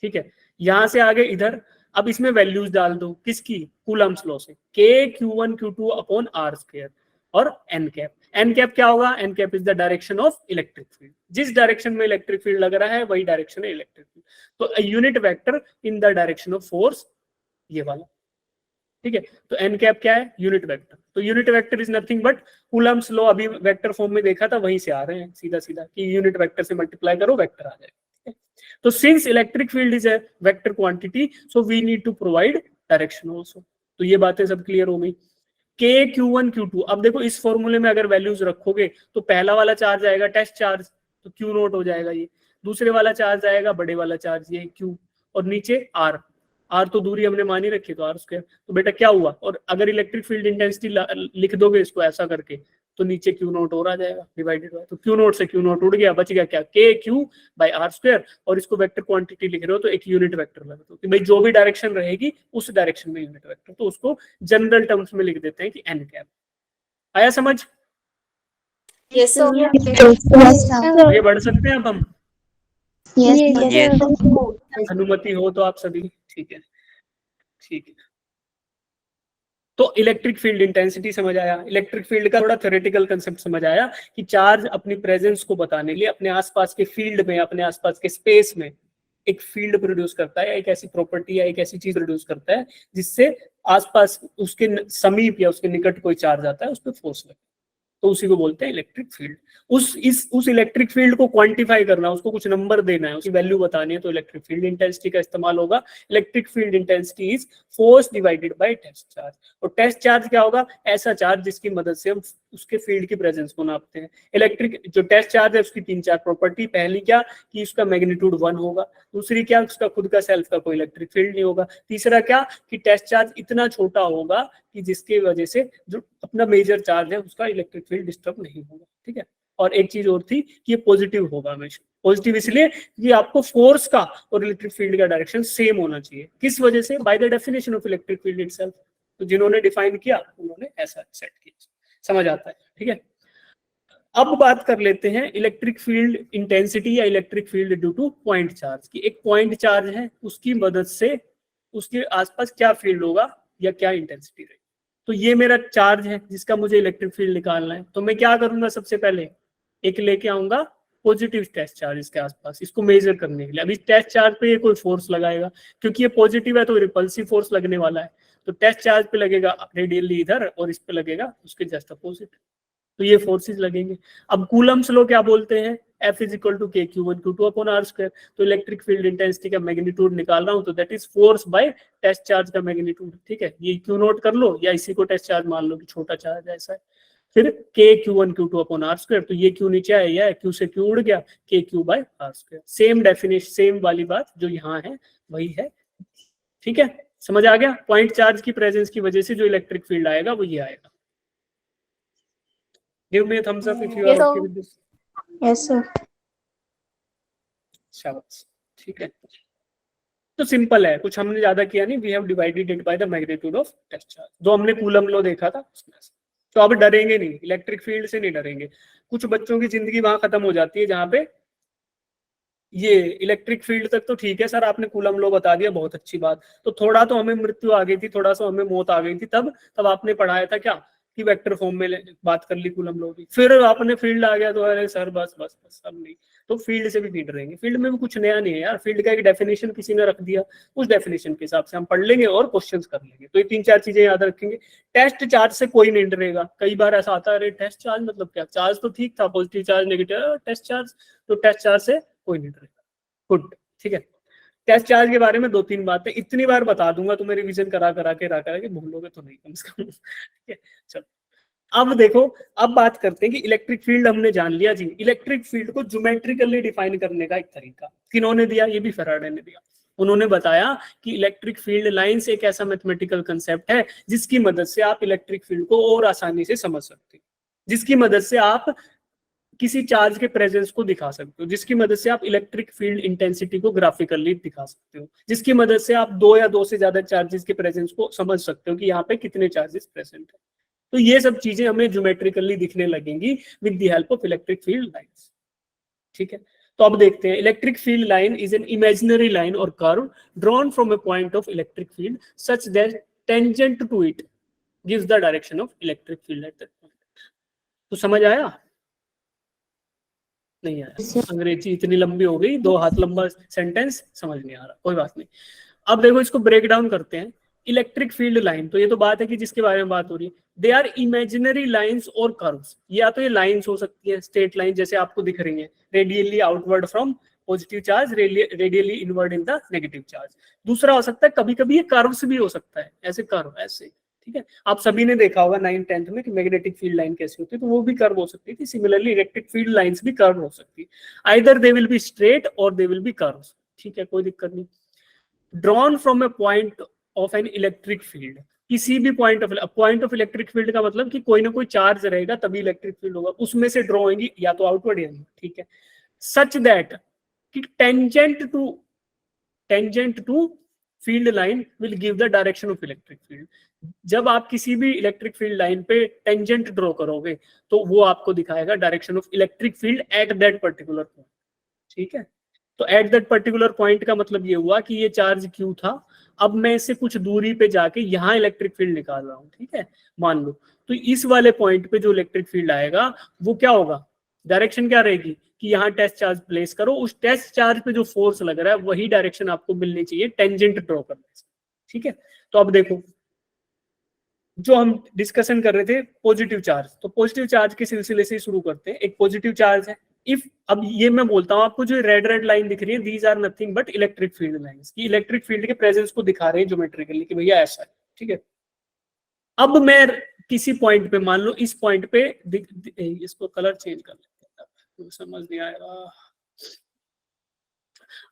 ठीक है, यहां से आगे इधर, अब इसमें वैल्यूज डाल दो किसकी, कूलम्ब्स लॉ से, K Q1 Q2 upon R square और n कैप। n कैप क्या होगा, n cap is the direction of electric field, जिस डायरेक्शन में इलेक्ट्रिक फील्ड लग रहा है वही डायरेक्शन है इलेक्ट्रिक फील्ड। तो unit vector in the direction of force, ये वाला। ठीक है, तो n कैप क्या है, यूनिट वेक्टर। तो unit vector is nothing but Coulomb's law, अभी वेक्टर फॉर्म में देखा था वहीं से आ रहे हैं सीधा सीधा कि यूनिट वेक्टर से मल्टीप्लाई करो वेक्टर आ जाएगा। तो since electric field is a vector quantity, so we need to provide direction also. तो ये बातें सब क्लियर हो गई। K Q1 Q2, अब देखो इस फॉर्मूले में अगर वैल्यूज रखोगे तो पहला वाला चार्ज आएगा टेस्ट चार्ज, तो Q नोट हो जाएगा ये। दूसरे वाला चार्ज आएगा, बड़े वाला चार्ज ये Q, और नीचे R तो दूरी हमने मानी रखी तो R²। तो बेटा क्या हुआ, और अगर इलेक्ट्रिक फील्ड इंटेंसिटी लिख दोगे इसको ऐसा करके तो नीचे Q0 और आ जाएगा डिवाइडेड बाय, तो Q0 से Q0 उड़ गया, बच गया क्या KQ/R²। और इसको वेक्टर क्वांटिटी लिख रहे हो तो एक यूनिट वेक्टर लगा दो कि भाई जो भी डायरेक्शन रहेगी उस डायरेक्शन में यूनिट वेक्टर, तो उसको जनरल टर्म्स में लिख देते हैं कि n। आया समझ? Yes, sir. Yes, sir. आगे बढ़ सकते हैं अब हम? Yes, Yes. sir. अनुमति हो तो आप सभी, ठीक है ठीक है। तो इलेक्ट्रिक फील्ड इंटेंसिटी समझ आया, इलेक्ट्रिक फील्ड का थोड़ा थ्योरेटिकल कंसेप्ट समझ आया कि चार्ज अपनी प्रेजेंस को बताने के लिए अपने आसपास के फील्ड में, अपने आसपास के स्पेस में एक फील्ड प्रोड्यूस करता है, एक ऐसी प्रॉपर्टी या एक ऐसी चीज प्रोड्यूस करता है जिससे आसपास उसके समीप या उसके निकट कोई चार्ज आता है उस पर फोर्स लगता है, तो उसी को बोलते हैं इलेक्ट्रिक फील्ड। उस इलेक्ट्रिक फील्ड को क्वांटिफाई करना, उसको कुछ नंबर देना है, उसकी वैल्यू बतानी है, तो इलेक्ट्रिक फील्ड इंटेंसिटी का इस्तेमाल होगा। Electric field intensity is force divided by test charge. और टेस्ट चार्ज क्या होगा, ऐसा चार्ज जिसकी मदद से हम उसके फील्ड की प्रेजेंस को नापते हैं। इलेक्ट्रिक जो टेस्ट चार्ज है उसकी 3-4 प्रॉपर्टी, पहली क्या कि उसका मैग्नीट्यूड 1 होगा, दूसरी क्या उसका खुद का सेल्फ का कोई इलेक्ट्रिक फील्ड नहीं होगा, तीसरा क्या कि टेस्ट चार्ज इतना छोटा होगा कि जिसकी वजह से जो अपना मेजर चार्ज है उसका इलेक्ट्रिक फील्ड डिस्टर्ब नहीं होगा, ठीक है। और एक चीज और थी कि ये पॉजिटिव होगा हमेशा, पॉजिटिव इसलिए कि आपको फोर्स का और इलेक्ट्रिक फील्ड का डायरेक्शन सेम होना चाहिए। किस वजह से, bye the definition of electric field itself. तो जिन्होंने डिफाइन किया उन्होंने ऐसा सेट किया, समझ आता है, ठीक है। अब बात कर लेते हैं इलेक्ट्रिक फील्ड इंटेंसिटी या electric field due two point charge की। एक पॉइंट चार्ज है, उसकी मदद से उसके आसपास क्या फील्ड होगा या क्या इंटेंसिटी रहेगी। तो ये मेरा चार्ज है जिसका मुझे इलेक्ट्रिक फील्ड निकालना है, तो मैं क्या करूंगा, सबसे पहले एक लेके आऊंगा पॉजिटिव टेस्ट चार्ज इसके आसपास, इसको मेजर करने के लिए। अभी टेस्ट चार्ज पे ये कोई फोर्स लगाएगा, क्योंकि ये पॉजिटिव है तो रिपल्सिव फोर्स लगने वाला है, तो टेस्ट चार्ज पे लगेगा रेडियली इधर और इस पे लगेगा उसके जस्ट अपोजिट, तो ये फोर्सेस लगेंगे। अब कूलम्स लॉ क्या बोलते हैं, F = KQ1Q2/R²। तो इलेक्ट्रिक फील्ड इंटेंसिटी का मैग्नीट्यूड निकाल रहा हूं तो that is force by test charge का मैग्नीट्यूड, ठीक है। ये Q नोट कर लो या इसी को टेस्ट चार्ज मान लो कि छोटा चार्ज ऐसा है। फिर KQ1Q2/R², तो ये Q नीचे आया है, Q से Q उड़ गया, KQ/R²। सेम डेफिनेशन, सेम वाली बात जो यहाँ है वही है, ठीक है। समझ आ गया, पॉइंट चार्ज की प्रेजेंस की वजह से जो इलेक्ट्रिक फील्ड आएगा वो ये आएगा। Give me a thumbs up if you are Yes, okay sir. with this. Yes, sir. शाबाश, ठीक है। तो सिंपल है, कुछ हमने ज्यादा किया नहीं, we have divided it by the magnitude of test charge, जो हमने कूलम लॉ देखा था उसमें से। तो अब डरेंगे नहीं, इलेक्ट्रिक फील्ड से नहीं डरेंगे। कुछ बच्चों की जिंदगी वहां खत्म हो जाती है जहां पे ये इलेक्ट्रिक फील्ड तक तो ठीक है सर, आपने कूलम लॉ बता दिया, बहुत अच्छी बात, तो थोड़ा तो हमें मृत्यु आ गई थी, थोड़ा सा हमें मौत आ गई थी, तब आपने पढ़ाया था क्या कि वेक्टर फॉर्म में बात कर ली कूलम लॉ की, फिर आपने फील्ड आ गया तो अरे सर बस बस बस सब नहीं। तो फील्ड से भी फीड रहेंगे, फील्ड में भी कुछ नया नहीं है यार, फील्ड का एक डेफिनेशन किसी ने रख दिया, उस डेफिनेशन के हिसाब से हम पढ़ लेंगे और क्वेश्चंस कर लेंगे। तो ये 3-4 चीजें याद रखेंगे। टेस्ट चार्ज से कोई नहीं डरेगा, कई बार ऐसा आता है अरे टेस्ट चार्ज मतलब क्या, चार्ज तो ठीक था, positive charge negative test charge, तो टेस्ट चार्ज से कोई नहीं डरेगा, गुड, ठीक है। टेस्ट चार्ज के बारे में 2-3 बातें इतनी बार बता दूंगा, तुम्हें रिवीजन करा के भूलोगे तो नहीं कम से कम, ठीक है। चलो अब देखो, अब बात करते हैं कि इलेक्ट्रिक फील्ड हमने जान लिया जी। इलेक्ट्रिक फील्ड को ज्योमेट्रिकली डिफाइन करने का एक तरीका किन्होंने दिया, ये भी फैराडे ने दिया। उन्होंने बताया कि इलेक्ट्रिक फील्ड लाइंस एक ऐसा मैथमेटिकल कंसेप्ट है जिसकी मदद से आप इलेक्ट्रिक फील्ड को और आसानी से समझ सकते हो, जिसकी मदद से आप किसी चार्ज के प्रेजेंस को दिखा सकते हो, जिसकी मदद से आप इलेक्ट्रिक फील्ड इंटेंसिटी को ग्राफिकली दिखा सकते हो, जिसकी मदद से आप 2 या 2 से ज्यादा चार्जेस के प्रेजेंस को समझ सकते हो कि यहाँ पे कितने चार्जेस प्रेजेंट है। तो ये सब चीजें हमें ज्योमेट्रिकली दिखने लगेंगी with the help of electric field lines, ठीक है। तो अब देखते हैं, electric field line is an imaginary line और curve drawn from a point of electric field such that tangent to it gives the direction of electric field at that point. तो समझ आया? नहीं आया? अंग्रेजी इतनी लंबी हो गई, 2 हाथ लंबा सेंटेंस, समझ नहीं आ रहा, कोई बात नहीं। अब देखो इसको ब्रेक डाउन करते हैं। इलेक्ट्रिक फील्ड लाइन, तो ये तो बात है कि जिसके बारे में बात हो रही है, दे आर इमेजिनरी लाइंस और कर्व्स। या तो ये लाइंस हो सकती है, स्ट्रेट लाइन जैसे आपको दिख रही है, radially outward from positive charge, radially inward in the negative charge. दूसरा हो सकता है कभी कभी ये कर्व्स भी हो सकता है, ऐसे कर्व ऐसे, ठीक है, आप सभी ने देखा होगा 9th 10th में कि मैग्नेटिक फील्ड लाइन कैसी होती है, तो वो भी कर्व हो सकती थी। सिमिलरली इलेक्ट्रिक फील्ड लाइंस भी कर्व हो सकती है, either they will be straight और दे विल बी कर्व। ठीक है, कोई दिक्कत नहीं। Drawn from A point of an electric field, किसी भी पॉइंट ऑफ इलेक्ट्रिक फील्ड का मतलब कि कोई ना कोई चार्ज रहेगा तभी इलेक्ट्रिक फील्ड होगा, उसमें से ड्रॉ होंगी या तो आउटवर्ड या इनवर्ड। ठीक है, सच दैट कि tangent to field line will give the direction of electric field. जब आप किसी भी इलेक्ट्रिक फील्ड लाइन पे टेंजेंट ड्रॉ करोगे तो वो आपको दिखाएगा direction of electric field at that particular point. ठीक है, तो एट दैट पर्टिकुलर पॉइंट का मतलब ये हुआ कि ये चार्ज क्यू था, अब मैं इससे कुछ दूरी पे जाके यहाँ इलेक्ट्रिक फील्ड निकाल रहा हूँ। ठीक है, मान लो तो इस वाले पॉइंट पे जो इलेक्ट्रिक फील्ड आएगा वो क्या होगा, डायरेक्शन क्या रहेगी कि यहाँ टेस्ट चार्ज प्लेस करो, उस टेस्ट चार्ज पे जो फोर्स लग रहा है वही डायरेक्शन आपको मिलनी चाहिए टेंजेंट ड्रॉ करने से। ठीक है, तो अब देखो जो हम डिस्कशन कर रहे थे पॉजिटिव चार्ज, तो पॉजिटिव चार्ज के सिलसिले से शुरू करते हैं। एक पॉजिटिव चार्ज है, इफ अब ये मैं बोलता हूँ आपको, जो रेड लाइन दिख रही है these are nothing but electric field lines, की इलेक्ट्रिक फील्ड के प्रेजेंस को दिखा रहे हैं ज्योमेट्रिकली कि भैया ऐसा है। ठीक है, अब मैं किसी पॉइंट पे, मान लो इस पॉइंट पे इसको कलर चेंज कर लेते हैं, समझ नहीं आएगा।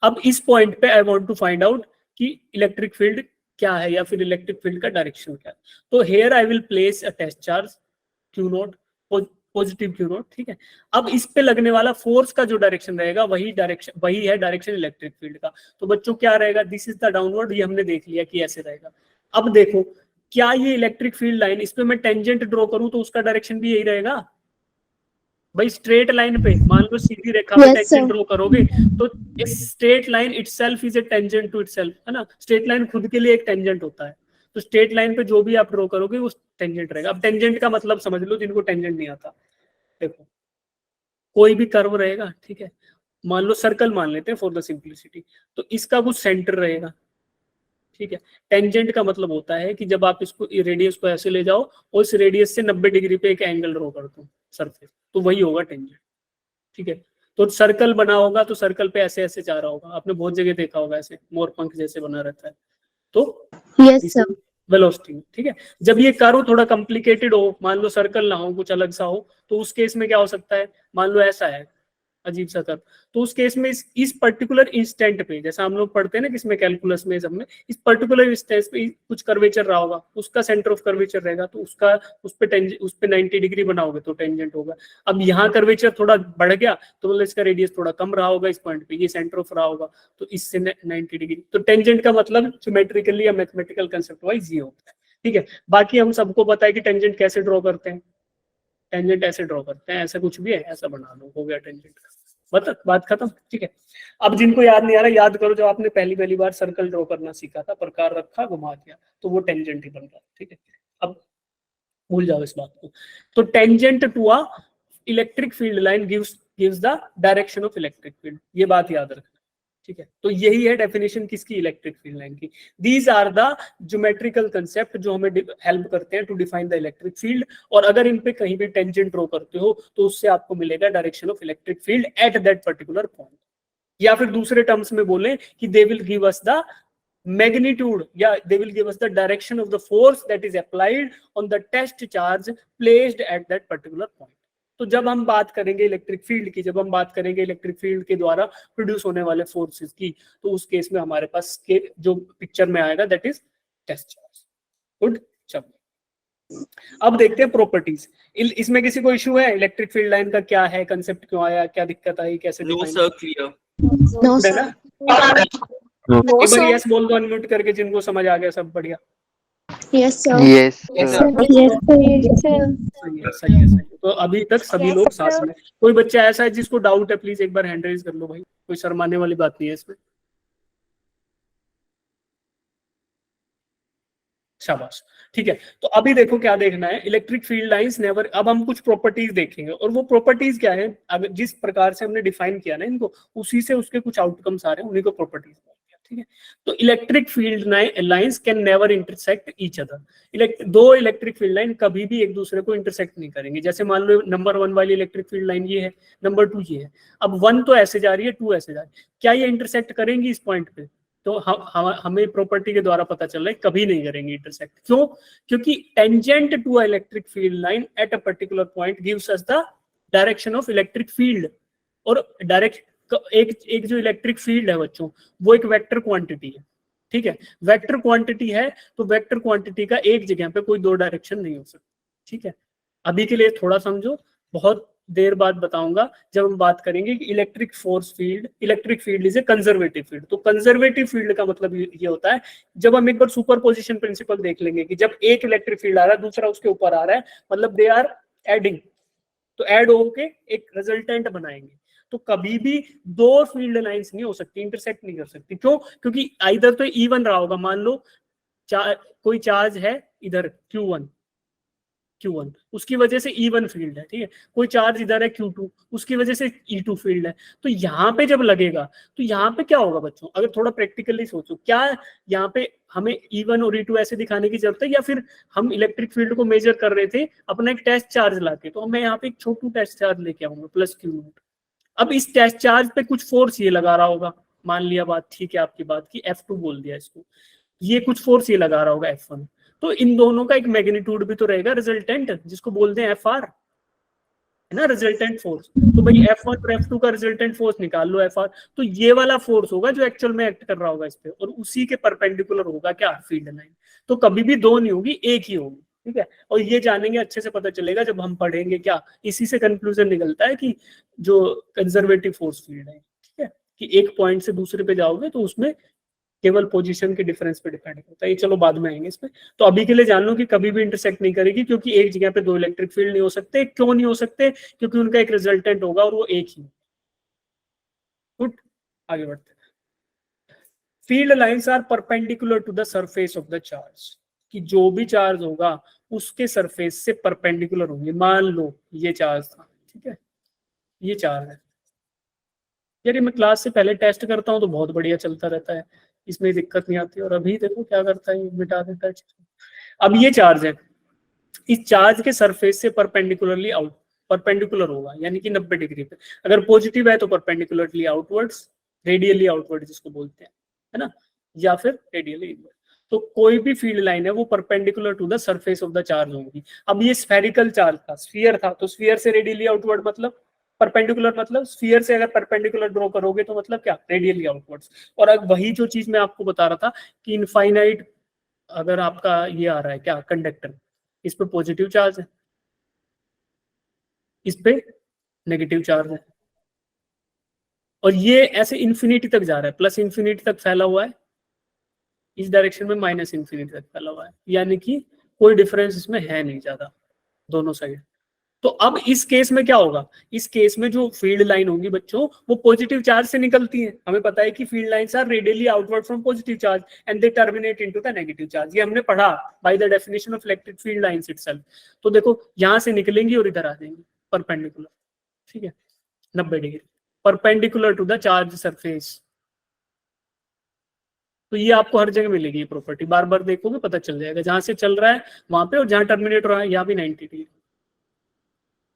अब इस पॉइंट पे I want to find out कि इलेक्ट्रिक फील्ड क्या है या फिर इलेक्ट्रिक फील्ड का डायरेक्शन क्या है। तो here I will place a test charge q naught, positive q naught. ठीक है, अब इस पे लगने वाला फोर्स का जो डायरेक्शन रहेगा वही है डायरेक्शन इलेक्ट्रिक फील्ड का। तो बच्चों क्या रहेगा, दिस इज द डाउनवर्ड, ये हमने देख लिया कि ऐसे रहेगा। अब देखो क्या ये इलेक्ट्रिक फील्ड लाइन, इस पे मैं टेंजेंट ड्रॉ करूं तो उसका डायरेक्शन भी यही रहेगा भाई। स्ट्रेट लाइन पे मान लो सीधी रेखा पे टेंजेंट ड्रॉ करोगे तो straight line itself is a tangent to itself, है ना। स्ट्रेट लाइन खुद के लिए एक टेंजेंट होता है, तो स्ट्रेट लाइन पे जो भी आप ड्रॉ करोगे वो टेंजेंट रहेगा। अब टेंजेंट का मतलब समझ लो जिनको टेंजेंट नहीं आता, देखो कोई भी कर्व रहेगा, ठीक है, मान लो सर्कल मान लेते हैं फॉर द सिंप्लिसिटी, तो इसका कुछ सेंटर रहेगा। ठीक है, टेंजेंट का मतलब होता है कि जब आप इसको रेडियस को ऐसे ले जाओ और इस रेडियस से 90 डिग्री पे एक एंगल ड्रॉ कर दो सरफेस, तो वही होगा टेंजेंट। ठीक है, तो सर्कल बना होगा तो सर्कल पे ऐसे ऐसे जा रहा होगा, आपने बहुत जगह देखा होगा ऐसे मोर पंख जैसे बना रहता है, तो यस सर, वेलोसिटी। ठीक है, जब ये कर्व थोड़ा कॉम्प्लिकेटेड हो, मान लो सर्कल ना हो, कुछ अलग सा हो, तो उस केस में क्या हो सकता है, मान लो ऐसा है अजीब सा कर्व, तो उस केस में इस पर्टिकुलर इंस्टेंट पे, जैसा हम लोग पढ़ते हैं ना किसमें, कैलकुलस में, सब में, इस पर्टिकुलर इंस्टेंट पे कुछ कर्वेचर रहा होगा, उसका सेंटर ऑफ कर्वेचर रहेगा, तो उसका उस पे 90 डिग्री बनाओगे तो टेंजेंट होगा। अब यहाँ कर्वेचर थोड़ा बढ़ गया तो मतलब इसका रेडियस थोड़ा कम रहा होगा इस पॉइंट पे, ये सेंटर ऑफ रहा होगा, तो इससे 90 डिग्री। तो टेंजेंट का मतलब ज्योमेट्रिकली या मैथमेटिकल कंसेप्ट वाइज ये होता है। ठीक है, बाकी हम सबको पता है कि टेंजेंट कैसे ड्रॉ करते हैं, टेंजेंट ऐसे ड्रॉ करते हैं, ऐसा कुछ भी है, ऐसा बना लो, हो गया टेंजेंट का, बात खत्म। ठीक है, अब जिनको याद नहीं आ रहा याद करो, जब आपने पहली बार सर्कल ड्रॉ करना सीखा था, प्रकार रखा घुमा दिया तो वो टेंजेंट ही बन रहा है। ठीक है, अब भूल जाओ इस बात को। तो tangent to a electric field line gives the direction of electric field, ये बात याद रखना। ठीक है, तो यही है डेफिनेशन किसकी, इलेक्ट्रिक फील्ड लाइन की। These are the geometrical concept जो हमें हेल्प करते हैं to define the electric field, और अगर इन पे कहीं भी टेंजेंट ड्रॉ करते हो तो उससे आपको मिलेगा direction of electric field at that particular point. या फिर दूसरे टर्म्स में बोले कि they will give us the magnitude, yeah, they will give us the direction of the force that is applied on the test charge placed at that particular point. तो जब हम बात करेंगे इलेक्ट्रिक फील्ड की, जब हम बात करेंगे इलेक्ट्रिक फील्ड के द्वारा प्रोड्यूस होने वाले फोर्सेस की, तो उस केस में हमारे पास के जो पिक्चर में आएगा that is test charge. Good, चलो अब देखते हैं प्रॉपर्टीज। इसमें किसी को इशू है, इलेक्ट्रिक फील्ड लाइन का क्या है, कंसेप्ट क्यों आया, क्या दिक्कत आई, कैसे no define sir, clear. No है सर, ना? No, एक बार sir. यस बोल दो अनम्यूट करके, जिनको समझ आ गया सब बढ़िया। Yes sir, Yes, Yes, sir. sir. Yes sir, सही है, सही है, सही है। तो अभी तक सभी Yes, लोग sir. साथ में। कोई बच्चा ऐसा है जिसको डाउट है, प्लीज एक बार हैंड रेज कर लो भाई, कोई शर्माने वाली बात नहीं है इसमें। शाबाश, ठीक है। तो अभी देखो क्या देखना है, इलेक्ट्रिक फील्ड लाइंस नेवर, अब हम कुछ प्रॉपर्टीज देखेंगे, और वो प्रॉपर्टीज क्या है, अगर जिस प्रकार से हमने डिफाइन किया ना इनको, उसी से उसके कुछ आउटकम्स आ रहे हैं, उन्हीं को प्रॉपर्टीज बोलते हैं। ठीक है, तो electric field lines can never intersect each other. दो इलेक्ट्रिक फील्ड लाइन कभी भी एक दूसरे को इंटरसेक्ट नहीं करेंगे। जैसे मान लो नंबर 1 वाली इलेक्ट्रिक फील्ड लाइन ये है, नंबर 2 ये है, अब 1 तो ऐसे जा रही है, 2 ऐसे जा रही है, क्या ये इंटरसेक्ट करेंगी इस पॉइंट पे? तो हमें प्रॉपर्टी के द्वारा पता चल रहा है कभी नहीं करेंगे इंटरसेक्ट। क्यों? क्योंकि tangent to electric field line at a particular point gives us the direction of electric field. और डायरेक्ट एक जो इलेक्ट्रिक फील्ड है बच्चों, वो एक वेक्टर क्वांटिटी है, ठीक है। वेक्टर क्वांटिटी है तो वेक्टर क्वांटिटी का एक जगह पे कोई दो डायरेक्शन नहीं हो सकता, ठीक है। अभी के लिए थोड़ा समझो, बहुत देर बाद बताऊंगा जब हम बात करेंगे कि electric force field, electric field is a conservative field. तो कंजर्वेटिव फील्ड का मतलब ये होता है, जब हम एक बार सुपरपोजिशन प्रिंसिपल देख लेंगे कि जब एक इलेक्ट्रिक फील्ड आ रहा है दूसरा उसके ऊपर आ रहा है, मतलब दे आर एडिंग, तो ऐड होके एक रिजल्टेंट बनाएंगे। तो कभी भी दो फील्ड लाइंस नहीं हो सकती, इंटरसेक्ट नहीं कर सकती। क्यों? क्योंकि आइदर तो इवन रहा होगा, मान लो कोई चार्ज है इधर Q1, उसकी वजह से E1 फील्ड है, ठीक है। कोई चार्ज इधर है Q2, उसकी वजह से E2 फील्ड है। तो यहाँ पे जब लगेगा तो यहाँ पे क्या होगा बच्चों, अगर थोड़ा प्रैक्टिकली सोचो, क्या यहाँ पे हमें E1 और E2 ऐसे दिखाने की जरूरत है, या फिर हम इलेक्ट्रिक फील्ड को मेजर कर रहे थे अपना एक टेस्ट चार्ज लाके, तो मैं यहाँ पे एक छोटू टेस्ट चार्ज लेके आऊंगा प्लस Q0। अब इस टेस्ट चार्ज पे कुछ फोर्स ये लगा रहा होगा, मान लिया बात ठीक है आपकी बात की, F2 बोल दिया इसको, ये कुछ फोर्स ये लगा रहा होगा F1, तो इन दोनों का एक मैग्नीट्यूड भी तो रहेगा रिजल्टेंट, जिसको बोलते हैं FR, है ना, रिजल्टेंट फोर्स। तो भाई F1 और F2 का रिजल्टेंट फोर्स निकाल लो FR, तो ये वाला फोर्स होगा जो एक्चुअल में एक्ट कर रहा होगा इस पे, और उसी के परपेंडिकुलर होगा क्या, फील्ड लाइन। तो कभी भी दो नहीं होगी, एक ही होगी, ठीक है। और ये जानेंगे अच्छे से पता चलेगा जब हम पढ़ेंगे, क्या इसी से कंक्लूजन निकलता है कि जो कंजर्वेटिव फोर्स फील्ड है, ठीक है, कि एक पॉइंट से दूसरे पे जाओगे तो उसमें केवल पोजीशन के डिफरेंस पे डिपेंड करता है। ये चलो बाद में आएंगे इसमें। तो अभी के लिए जान लो कि कभी भी इंटरसेक्ट नहीं करेगी, क्योंकि एक जगह पे दो इलेक्ट्रिक फील्ड नहीं हो सकते। क्यों नहीं हो सकते? क्योंकि उनका एक रिजल्टेंट होगा और वो एक ही। गुड, आगे बढ़ते हैं। Field lines are perpendicular to the surface of the charge, कि जो भी चार्ज होगा उसके सरफेस से परपेंडिकुलर होंगे। मान लो ये चार्ज था, ठीक है, ये चार्ज है यार, मैं क्लास से पहले टेस्ट करता हूँ तो बहुत बढ़िया चलता रहता है, इसमें दिक्कत नहीं आती। और अभी देखो क्या करता है, मिटा देता है। अब ये चार्ज है, इस चार्ज के सरफेस से परपेंडिकुलरली परपेंडिकुलर होगा, यानी कि 90 डिग्री पे। अगर पॉजिटिव है तो परपेंडिकुलरली आउटवर्ड्स, रेडियली आउटवर्ड जिसको बोलते हैं, है ना, या फिर रेडियली इनवर्ड। तो कोई भी फील्ड लाइन है वो perpendicular to the surface of the charge होगी। अब ये स्फेरिकल चार्ज था, स्फीयर था, तो स्फीयर से रेडियली आउटवर्ड मतलब परपेंडिकुलर, मतलब स्फीयर से अगर परपेंडिकुलर ड्रॉ करोगे तो मतलब क्या, रेडियली आउटवर्ड्स। और अब वही जो चीज मैं आपको बता रहा था कि इनफाइनाइट अगर आपका ये आ रहा है क्या, कंडक्टर, इस पे पॉजिटिव चार्ज है, इस पे नेगेटिव चार्ज है, और ये ऐसे इन्फिनिटी तक जा रहा है, प्लस इन्फिनिटी तक फैला हुआ है, इस डायरेक्शन में माइनस इन्फिनिटी तक फैला हुआ है, यानी कि कोई डिफरेंस इसमें है नहीं ज्यादा दोनों साइड। तो अब इस केस में क्या होगा, इस केस में जो फील्ड लाइन होगी बच्चों वो पॉजिटिव चार्ज से निकलती है। हमें पता है कि field lines are radially outward from positive charge and they terminate into the negative charge, ये हमने पढ़ा by the definition of electric field lines itself. तो देखो यहां से निकलेंगी और इधर आ जाएंगी परपेंडिकुलर, ठीक है, 90 degree perpendicular to the charge surface. तो ये आपको हर जगह मिलेगी ये प्रॉपर्टी, बार बार देखोगे पता चल जाएगा, जहां से चल रहा है वहां पे और जहां टर्मिनेट हो रहा है यहाँ भी 90 degree.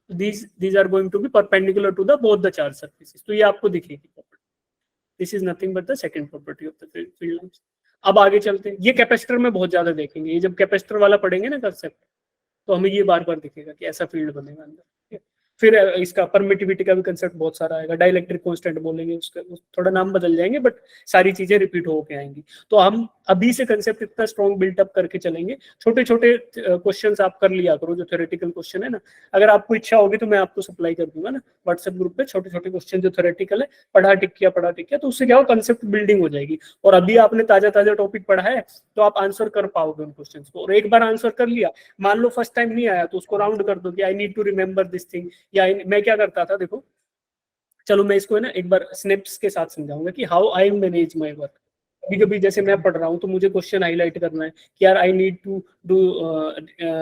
These are going to be perpendicular to the both the charge surfaces, तो ये आपको दिखेगी property. This is nothing but the second property of the field lines। अब आगे चलते हैं, ये कैपेसिटर में बहुत ज्यादा देखेंगे, ये जब कैपेसिटर वाला पढ़ेंगे ना कंसेप्ट, तो हमें ये बार बार दिखेगा कि ऐसा फील्ड बनेगा अंदर। फिर इसका परमिटिविटी का भी कंसेप्ट बहुत सारा आएगा, डाइलेक्ट्रिक कांस्टेंट बोलेंगे, उसका थोड़ा नाम बदल जाएंगे बट सारी चीजें रिपीट होके आएंगी। तो हम अभी से कंसेप्ट इतना स्ट्रॉन्ग बिल्टअप करके चलेंगे। छोटे छोटे क्वेश्चंस आप कर लिया करो, जो थ्योरेटिकल क्वेश्चन है ना, अगर आपको इच्छा होगी तो मैं आपको सप्लाई कर दूंगा ना व्हाट्सएप ग्रुप पे, छोटे छोटे क्वेश्चन जो थ्योरेटिकल है, पढ़ा टिक किया, तो उससे क्या हो, कंसेप्ट बिल्डिंग हो जाएगी। और अभी आपने ताजा ताजा टॉपिक पढ़ा है तो आप आंसर कर पाओगे उन क्वेश्चंस को। और एक बार आंसर कर लिया, मान लो फर्स्ट टाइम नहीं आया तो उसको राउंड कर दो कि I need to remember this thing, या मैं क्या करता था, देखो चलो मैं इसको है ना एक बार स्नेप्स के साथ समझाऊंगा कि how I manage my work. कभी कभी जैसे मैं पढ़ रहा हूँ तो मुझे क्वेश्चन हाईलाइट करना है कि यार I need to do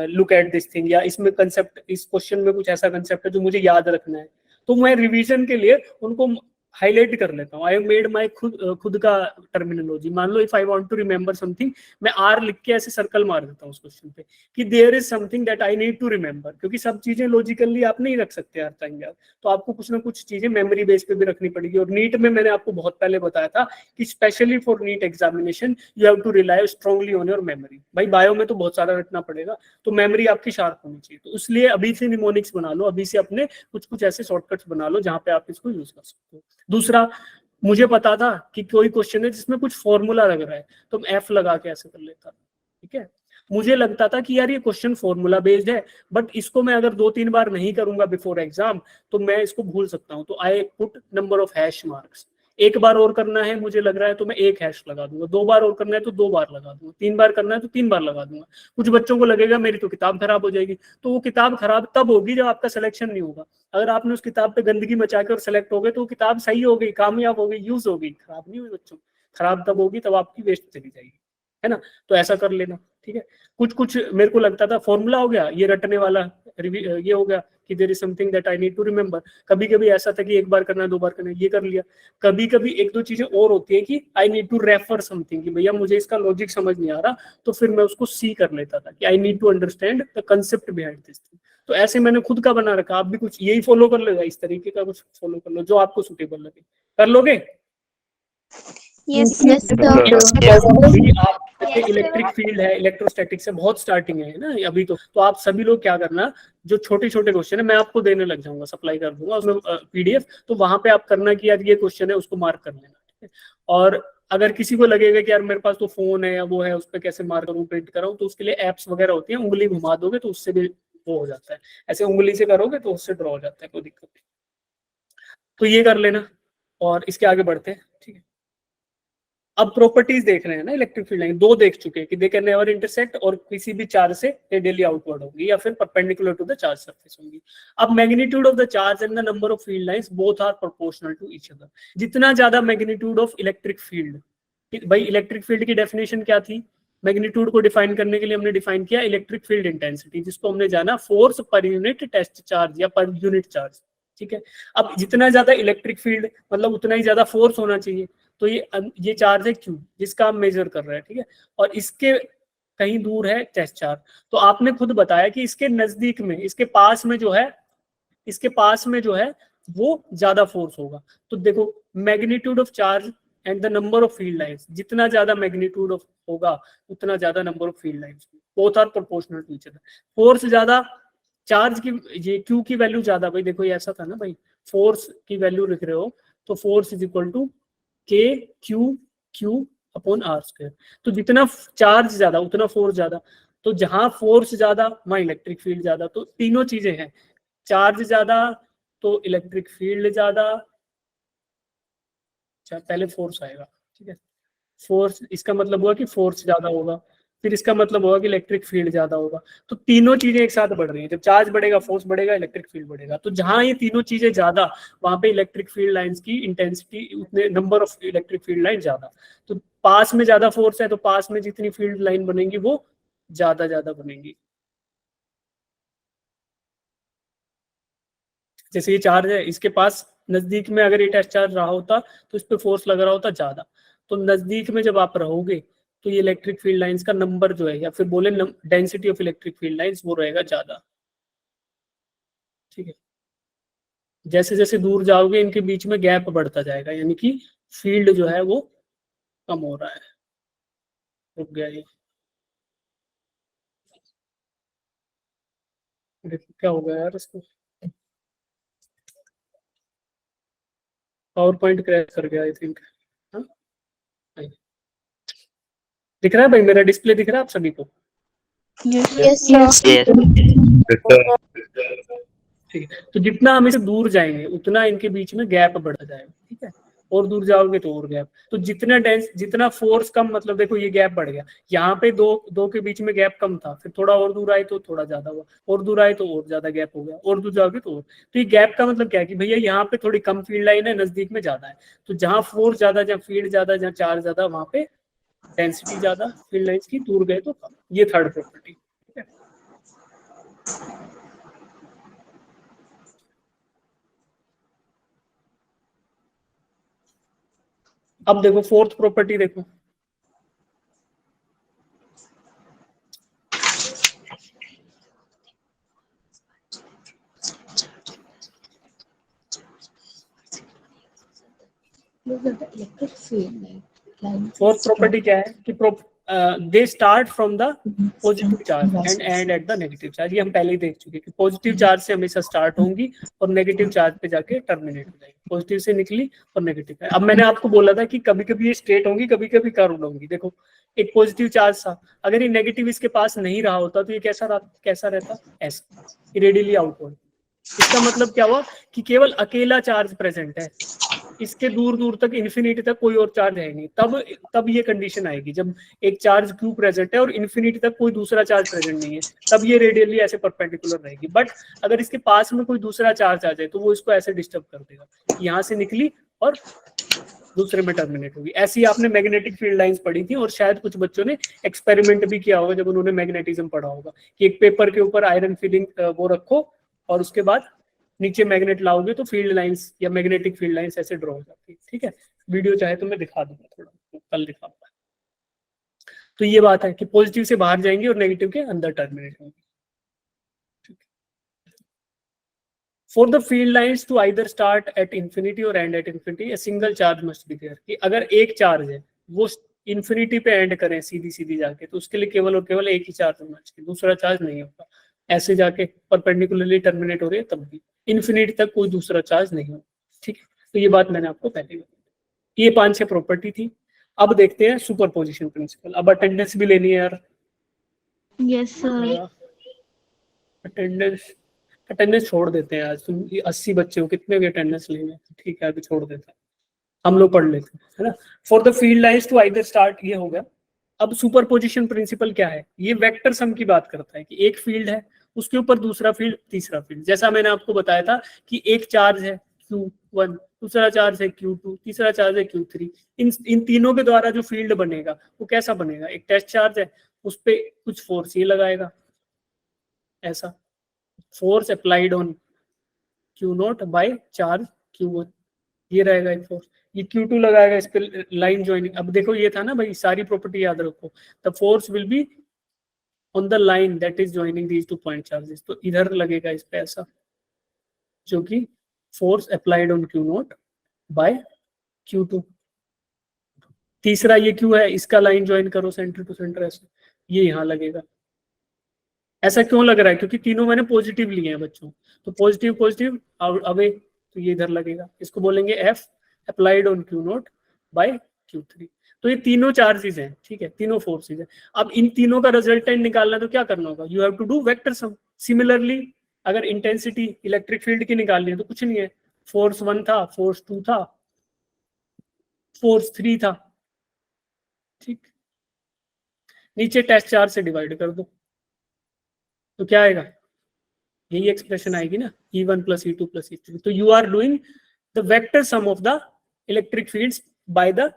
look at this thing, या इसमें कंसेप्ट, इस क्वेश्चन में कुछ ऐसा कंसेप्ट है जो मुझे याद रखना है, तो मैं रिवीजन के लिए उनको हाईलाइट कर लेता हूँ। आई हैव मेड माई खुद का टर्मिनोलॉजी। मान लो if I want to remember something, मैं आर लिख के ऐसे सर्कल मार देता हूँ उस क्वेश्चन पे कि there is something that I need to remember, क्योंकि सब चीजें लॉजिकली आप नहीं रख सकते हर टाइम यार, तो आपको कुछ ना कुछ चीजें मेमोरी बेस पे भी रखनी पड़ेगी। और नीट में मैंने आपको बहुत पहले बताया था कि specially for NEET examination you have to rely strongly on your memory. भाई बायो में तो बहुत सारा रटना पड़ेगा, तो मेमोरी आपकी शार्प होनी चाहिए। तो इसलिए अभी से निमोनिक्स बना लो, अभी से अपने कुछ कुछ ऐसे शॉर्टकट्स बना लो जहां पे आप इसको यूज कर सकते हो। दूसरा, मुझे पता था कि कोई क्वेश्चन है जिसमें कुछ फॉर्मूला लग रहा है, तो मैं एफ लगा के ऐसे कर लेता, ठीक है। मुझे लगता था कि यार ये क्वेश्चन फॉर्मूला बेस्ड है, बट इसको मैं अगर 2-3 बार नहीं करूंगा बिफोर एग्जाम तो मैं इसको भूल सकता हूँ, तो I put number of hash marks. एक बार और करना है मुझे लग रहा है तो मैं 1 हैश लगा दूंगा, 2 बार और करना है तो 2 बार लगा दूंगा, 3 बार करना है तो 3 बार लगा दूंगा। कुछ बच्चों को लगेगा मेरी तो किताब खराब हो जाएगी, तो वो किताब खराब तब होगी जब आपका सिलेक्शन नहीं होगा। अगर आपने उस किताब पे गंदगी मचा के और सेलेक्ट हो गए तो वो किताब सही हो गई, कामयाब हो गई, यूज हो गई, खराब नहीं हुई बच्चों। खराब तब होगी तब आपकी वेस्ट चली जाएगी, है ना। तो ऐसा कर लेना, ठीक है। कुछ कुछ मेरे को लगता था फॉर्मूला हो गया, ये रटने वाला ये हो गया कि there is something that I need to remember. कभी कभी ऐसा था कि 1 बार करना है 2 बार करना है, ये कर लिया। कभी कभी 1-2 चीजें और होती है कि I need to refer something, कि भैया मुझे इसका लॉजिक समझ नहीं आ रहा, तो फिर मैं उसको सी कर लेता था कि I need to understand the concept behind this thing. तो ऐसे मैंने खुद का बना रखा, आप भी कुछ यही फॉलो कर लो, इस तरीके का कुछ फॉलो कर लो जो आपको सुटेबल लगे। कर लोगे? Yes, Yes, sir. क्योंकि आप जैसे Yes, इलेक्ट्रिक sir. फील्ड है, इलेक्ट्रोस्टैटिक से बहुत स्टार्टिंग है ना अभी, तो आप सभी लोग क्या करना, जो छोटे छोटे क्वेश्चन है मैं आपको देने लग जाऊंगा, सप्लाई कर दूंगा उसमें पीडीएफ, तो वहां पे आप करना कि यार ये क्वेश्चन है उसको मार्क कर लेना, ठीक है। और अगर किसी को लगेगा कि यार मेरे पास तो फोन है या वो है, उस पर कैसे मार्क करूँ, प्रिंट कराऊँ, तो उसके लिए एप्स वगैरह होती है, उंगली घुमा दोगे तो उससे भी वो हो जाता है, ऐसे उंगली से करोगे तो उससे ड्रॉ हो जाता है, कोई दिक्कत नहीं। तो ये कर लेना और इसके आगे बढ़ते हैं, ठीक है। अब प्रॉपर्टीज देख रहे हैं ना इलेक्ट्रिक फील्ड लाइन, 2 देख चुके हैं कि दे कैन नेवर इंटरसेक्ट, और किसी भी चार्ज से रेडियली आउटवर्ड होंगी या फिर perpendicular to the charge surface होंगी। अब magnitude of the charge and the number of field lines both are proportional to each other. जितना ज्यादा मैग्नीट्यूड ऑफ इलेक्ट्रिक फील्ड, भाई इलेक्ट्रिक फील्ड की डेफिनेशन क्या थी, मैग्नीट्यूड को डिफाइन करने के लिए हमने डिफाइन किया इलेक्ट्रिक फील्ड इंटेंसिटी, जिसको हमने जाना force per unit test charge या पर यूनिट चार्ज, ठीक है। अब जितना ज्यादा इलेक्ट्रिक फील्ड मतलब उतना ही ज्यादा फोर्स होना चाहिए, तो ये चार्ज है क्यू जिसका हम मेजर कर रहे हैं, ठीक है। और इसके कहीं दूर है टेस्ट चार्ज, तो आपने खुद बताया कि इसके नजदीक में, इसके पास में जो है, इसके पास में जो है वो ज्यादा फोर्स होगा। तो देखो magnitude of charge and the number of field lines, जितना ज्यादा मैग्नीट्यूड ऑफ होगा उतना ज्यादा number of field lines, both are proportional to each other. Force ज्यादा, चार्ज की ये क्यू की वैल्यू ज्यादा, भाई देखो ये ऐसा था ना भाई, फोर्स की वैल्यू लिख रहे हो तो फोर्स इज इक्वल टू के क्यू अपॉन आर स्क्वायर। तो जितना चार्ज ज्यादा उतना फोर्स ज्यादा, तो जहां फोर्स ज्यादा वहां इलेक्ट्रिक फील्ड ज्यादा, तो तीनों चीजें हैं, चार्ज ज्यादा तो इलेक्ट्रिक फील्ड ज्यादा, पहले फोर्स आएगा, ठीक है। फोर्स इसका मतलब हुआ कि फोर्स ज्यादा होगा, फिर इसका मतलब होगा कि इलेक्ट्रिक फील्ड ज्यादा होगा। तो तीनों चीजें एक साथ बढ़ रही हैं, जब चार्ज बढ़ेगा फोर्स बढ़ेगा इलेक्ट्रिक फील्ड बढ़ेगा, तो जहां ये तीनों चीजें ज्यादा वहां पे इलेक्ट्रिक फील्ड लाइंस की इंटेंसिटी उतने number of electric field line ज्यादा। तो पास में ज्यादा फोर्स है तो पास में जितनी फील्ड लाइन बनेंगी वो ज्यादा ज्यादा बनेंगी। जैसे ये चार्ज है, इसके पास नजदीक में अगर ये टेस्ट चार्ज रहा होता तो इस पे फोर्स लग रहा होता ज्यादा, तो नजदीक में जब आप रहोगे तो ये इलेक्ट्रिक फील्ड लाइंस का नंबर जो है, या फिर बोले density of electric field lines, वो रहेगा ज्यादा, ठीक है। जैसे जैसे दूर जाओगे इनके बीच में गैप बढ़ता जाएगा, यानी कि फील्ड जो है वो कम हो रहा है। रुक गया ये, देखो क्या हो गया यार इसको, पावर पॉइंट क्रैश कर गया आई थिंक। दिख रहा है भाई, मेरा डिस्प्ले दिख रहा है आप सभी को? Yes, sir. yes, ठीक है, तो जितना हम इसे दूर जाएंगे उतना इनके बीच में गैप बढ़ता जाएगा, ठीक है। और दूर जाओगे तो और गैप, तो जितना डेंस, जितना फोर्स कम, मतलब देखो ये गैप बढ़ गया, यहाँ पे दो दो के बीच में गैप कम था, फिर थोड़ा और दूर आए तो थोड़ा ज्यादा हुआ, और दूर आए तो और ज्यादा गैप हो गया, और दूर जाओगे तो और। तो ये गैप का मतलब क्या है कि भैया यहाँ पे थोड़ी कम फील्ड लाइन है, नजदीक में ज्यादा है, तो जहाँ फोर्स ज्यादा, जहाँ फील्ड ज्यादा, जहाँ चार्ज ज्यादा, वहां पे डेंसिटी ज्यादा फील्ड लाइंस की, दूर गए तो कम। ये थर्ड प्रॉपर्टी, ठीक है। अब देखो फोर्थ प्रॉपर्टी देखो, फोर्थ प्रॉपर्टी क्या है कि they start from the positive charge and and at the negative charge. ये हम पहले ही देख चुके हैं कि पॉजिटिव चार्ज से हमेशा स्टार्ट होंगी और नेगेटिव चार्ज पे जाके टर्मिनेट हो जाएगी। पॉजिटिव से निकली और नेगेटिव पे। अब मैंने आपको बोला था कि कभी कभी ये स्ट्रेट होंगी, कभी कभी कर्व्ड होंगी। देखो एक पॉजिटिव चार्ज था, अगर ये नेगेटिव इसके पास नहीं रहा होता तो ये कैसा रहता, ऐसा रेडियली आउटवर्ड। इसका मतलब क्या हुआ कि केवल अकेला चार्ज प्रेजेंट है, इसके दूर दूर तक इन्फिनिटी तक कोई और चार्ज है नहीं। तब ये कंडीशन आएगी जब एक चार्ज क्यू प्रेजेंट है और इन्फिनिटी तक कोई दूसरा चार्ज प्रेजेंट नहीं है, तब ये रेडियली ऐसे परपेंडिकुलर रहेगी। बट अगर इसके पास में कोई दूसरा चार्ज आ जाए तो वो इसको ऐसे डिस्टर्ब कर देगा, यहाँ से निकली और दूसरे में टर्मिनेट होगी। ऐसी आपने मैग्नेटिक फील्ड लाइंस पढ़ी थी और शायद कुछ बच्चों ने एक्सपेरिमेंट भी किया होगा जब उन्होंने मैग्नेटिज्म पढ़ा होगा कि एक पेपर के ऊपर आयरन फिलिंग वो रखो और उसके बाद नीचे मैग्नेट लाओगे तो फील्ड लाइंस या मैग्नेटिक फील्ड लाइंस ऐसे ड्रॉ हो जाती है। ठीक है, वीडियो चाहे तो मैं दिखा दूंगा, थोड़ा कल दिखाऊंगा। तो ये बात है कि पॉजिटिव से बाहर जाएंगे और नेगेटिव के अंदर टर्मिनेट होंगे। For the field lines to either start at infinity और end at infinity, a single charge must be there. कि अगर एक चार्ज है वो इंफिनिटी पे एंड करें सीधी सीधी जाके, तो उसके लिए केवल और केवल एक ही चार्ज होना चाहिए, दूसरा चार्ज नहीं होगा। ऐसे जाके परपेंडिकुलरली टर्मिनेट हो रही है तब भी इन्फिनिटी तक कोई दूसरा चार्ज नहीं होगा। ठीक है, तो ये बात मैंने आपको पहले बताई। ये 5-6 प्रॉपर्टी थी। अब देखते हैं सुपरपोजिशन प्रिंसिपल। अब अटेंडेंस भी लेनी है यार। Yes sir. अटेंडेंस छोड़ देते हैं आज। तुम 80 बच्चे हो, कितने भी अटेंडेंस लेंगे? ठीक है, अभी छोड़ देते हैं, हम लोग पढ़ लेते हैं, है ना। For the field lines to either start, ये हो गया। अब सुपरपोजिशन प्रिंसिपल क्या है? ये वेक्टर सम की बात करता है कि एक फील्ड है, उसके ऊपर दूसरा फील्ड, तीसरा फील्ड। जैसा मैंने आपको बताया था कि एक चार्ज है Q1, दूसरा चार्ज है Q2, तीसरा चार्ज है Q3। इन तीनों के द्वारा जो फील्ड बनेगा वो कैसा बनेगा? एक टेस्ट चार्ज है, उस पर कुछ फोर्स ये लगाएगा, ऐसा force applied on Q0 by charge Q1, ये रहेगा एक फोर्स। ये Q2 लगाएगा इस पे लाइन ज्वाइनिंग। अब देखो ये था ना भाई, सारी प्रॉपर्टी याद रखो। The force will be on the line that is joining these two point charges. तो इधर लगेगा इस पे ऐसा, जो कि force applied on Q0 bye Q2। तीसरा ये Q है, इसका लाइन ज्वाइन करो सेंटर टू सेंटर, ऐसे ये यहाँ लगेगा। ऐसा क्यों लग रहा है? क्योंकि तीनों मैंने पॉजिटिव लिए हैं बच्चों, तो पॉजिटिव पॉजिटिव अवे, तो ये इधर लगेगा। इसको बोलेंगे F applied on Q0 bye Q3। तो ये तीनों चार्जेस हैं, ठीक है, तीनों फोर्सेस हैं। अब इन तीनों का रिजल्टेंट निकालना तो क्या करना होगा? You have to do vector sum. Similarly अगर इंटेंसिटी इलेक्ट्रिक फील्ड की निकालनी है तो कुछ नहीं है, फोर्स 1 था, फोर्स 2 था, फोर्स 3 था, ठीक। नीचे टेस्ट चार्ज से डिवाइड कर दो तो क्या आएगा? यही एक्सप्रेशन आएगी ना, E1 plus E2 plus E3। तो you are doing the vector sum of the electric fields by the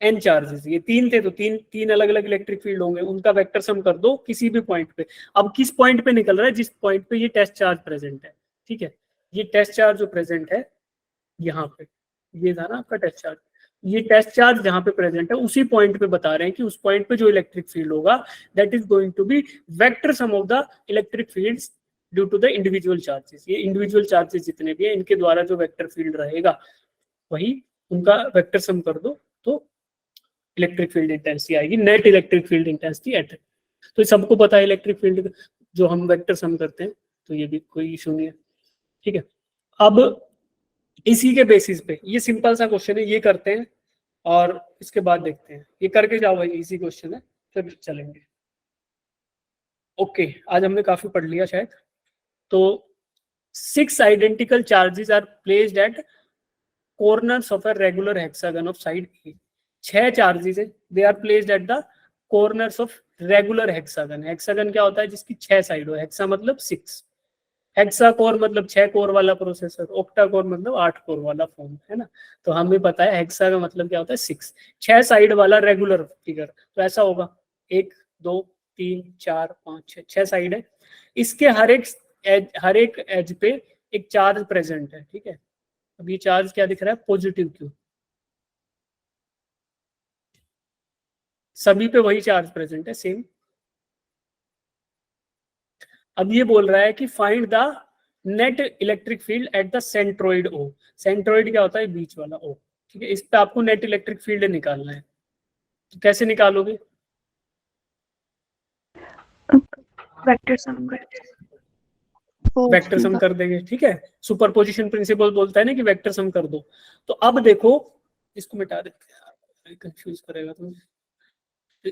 n charges. ये तीन थे तो तीन अलग अलग इलेक्ट्रिक फील्ड होंगे, उनका वेक्टर सम कर दो किसी भी पॉइंट पे। अब किस पॉइंट पे निकल रहा है? जिस पॉइंट पे ये टेस्ट चार्ज प्रेजेंट है, ठीक है। ये टेस्ट चार्ज जो प्रेजेंट है यहाँ पे, ये था ना आपका टेस्ट चार्ज, ये टेस्ट चार्ज जहाँ पे प्रेजेंट है उसी पॉइंट पे बता रहे हैं कि उस पॉइंट पे जो इलेक्ट्रिक फील्ड होगा that is going to be vector sum of the electric fields due to the individual charges. ये इंडिविजुअल चार्जेस जितने भी हैं इनके द्वारा जो वेक्टर फील्ड रहेगा वही उनका वेक्टर सम कर दो तो इलेक्ट्रिक फील्ड इंटेंसिटी आएगी, net electric field intensity at. तो सबको पता है इलेक्ट्रिक फील्ड जो हम वेक्टर सम करते हैं, तो ये भी कोई इशू नहीं है, ठीक है। अब इसी के बेसिस पे ये सिंपल सा क्वेश्चन है, ये करते हैं और इसके बाद देखते हैं। ये करके जाओ भाई, इजी क्वेश्चन है, फिर चलेंगे। ओके, आज हमने काफी पढ़ लिया शायद। तो 6 identical charges are placed at corners of a regular hexagon of side A। 6 charges है, they are placed at the corners of regular hexagon. Hexagon क्या होता है? जिसकी 6 साइड हो। हेक्सा मतलब 6, हेक्सा कोर मतलब 6 कोर वाला प्रोसेसर, ऑक्टा कोर मतलब 8 कोर वाला फोन, है ना। तो हमें पता है हेक्सा का मतलब क्या होता है? 6 साइड वाला रेगुलर फिगर। तो ऐसा होगा 1 2 3 4 5 6 साइड है। इसके हर एक एज पे एक चार्ज प्रेजेंट है, ठीक है। अब ये चार्ज क्या दिख रहा है? Positive Q। सभी पे वही चार्ज प्रेजेंट है, सेम। अब ये बोल रहा है कि find the net electric field at the centroid O. Centroid क्या होता है? बीच वाला ओ। ठीक है, इस पे आपको नेट इलेक्ट्रिक फील्ड निकालना है। तो कैसे निकालोगे? वेक्टर सम वेक्टर सम कर देंगे। ठीक है, सुपरपोजिशन प्रिंसिपल बोलता है ना कि वेक्टर सम कर दो। तो अब देखो, इसको मिटा देते हैं, कंफ्यूज करेगा तुम।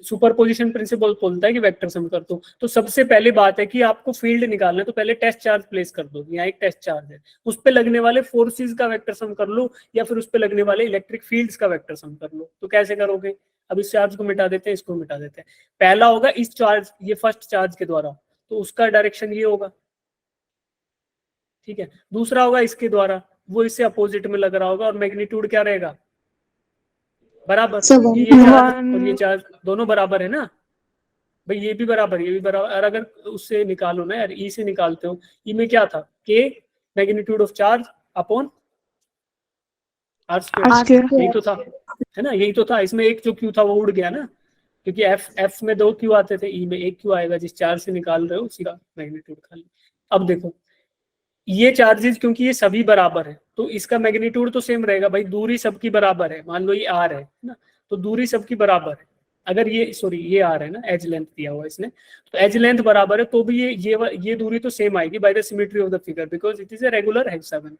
सुपरपोजिशन प्रिंसिपल बोलता है कि वेक्टर सम कर दो। तो सबसे पहले बात है कि आपको फील्ड निकालना है, तो पहले टेस्ट चार्ज प्लेस कर दो। यहाँ एक टेस्ट चार्ज है, उस पे लगने वाले फोर्सेस का वेक्टर सम कर लो, या फिर उस पे लगने वाले इलेक्ट्रिक फील्ड्स का वेक्टर सम कर लो। तो कैसे करोगे? अब इस चार्ज को मिटा देते हैं, इसको मिटा देते हैं। पहला होगा इस चार्ज, ये फर्स्ट चार्ज के द्वारा, तो उसका डायरेक्शन ये होगा। ठीक है, दूसरा होगा इसके द्वारा, वो इससे अपोजिट में लग रहा होगा, और मैग्नीट्यूड क्या रहेगा? बराबर। ये चार्ज और ये चार्ज दोनों बराबर है ना भाई, ये भी बराबर, ये भी बराबर। और अगर उससे निकालो ना यार, ई से निकालते हो, ई में क्या था? K magnitude of charge upon r square, यही तो था, है ना? यही तो था। इसमें एक जो क्यू था वो उड़ गया ना, क्योंकि एफ में 2 क्यू आते थे, ई में 1 क्यू आएगा। जिस चार्ज से निकाल रहे हो उसी का मैग्नीट्यूड खाली। अब देखो, ये चार्जेस क्योंकि ये सभी बराबर है, तो इसका मैग्नीट्यूड तो सेम रहेगा भाई। दूरी सबकी बराबर है, मान लो ये आर है ना, तो दूरी सबकी बराबर है। अगर ये सॉरी ये आर है ना, एज लेंथ दिया हुआ इसने, तो एज लेंथ बराबर है, तो भी ये दूरी तो सेम आएगी by the symmetry of the figure, because it is a regular hexagon.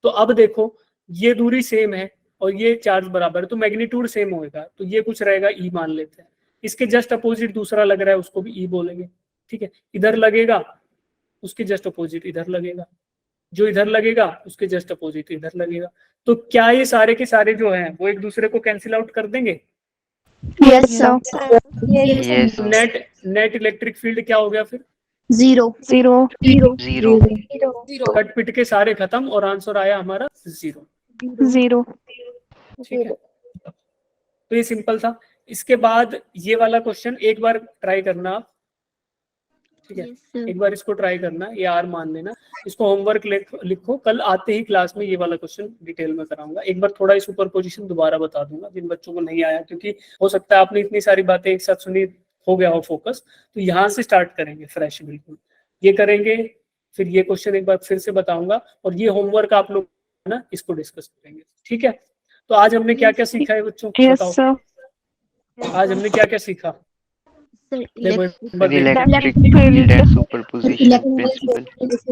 तो अब देखो, ये दूरी सेम है और ये चार्ज बराबर है, तो मैग्नीट्यूड सेम होगा, तो ये कुछ रहेगा ई मान लेते हैं। इसके जस्ट अपोजिट दूसरा लग रहा है, उसको भी ई बोलेंगे। ठीक है, इधर लगेगा, उसके जस्ट अपोजिट इधर लगेगा, जो इधर लगेगा उसके जस्ट अपोजिट इधर लगेगा। तो क्या ये सारे के सारे जो हैं वो एक दूसरे को कैंसिल आउट कर देंगे? Yes, sir. Yes. Net electric field क्या हो गया फिर? Zero. Zero. कट पिट के सारे खत्म, और आंसर आया हमारा 0। ठीक है, तो ये सिंपल था। इसके बाद ये वाला क्वेश्चन एक बार ट्राई करना आप। ठीक है, Yes, sir. एक बार इसको ट्राई करना, ये आर मान लेना, इसको होमवर्क लिखो। कल आते ही क्लास में ये वाला क्वेश्चन डिटेल में कराऊंगा। एक बार थोड़ा सुपर पोजिशन दोबारा बता दूंगा जिन बच्चों को नहीं आया, क्योंकि हो सकता है आपने इतनी सारी बातें एक साथ सुनी, हो गया हो फोकस। तो यहाँ से स्टार्ट करेंगे फ्रेश, बिल्कुल ये करेंगे। फिर ये क्वेश्चन एक बार फिर से बताऊंगा, और ये होमवर्क आप लोग ना इसको डिस्कस करेंगे। ठीक है, तो आज हमने क्या क्या सीखा है बच्चों? बताओ आज हमने क्या क्या सीखा? Sir, देखो, एक बार देखो। Electric field and superposition principle.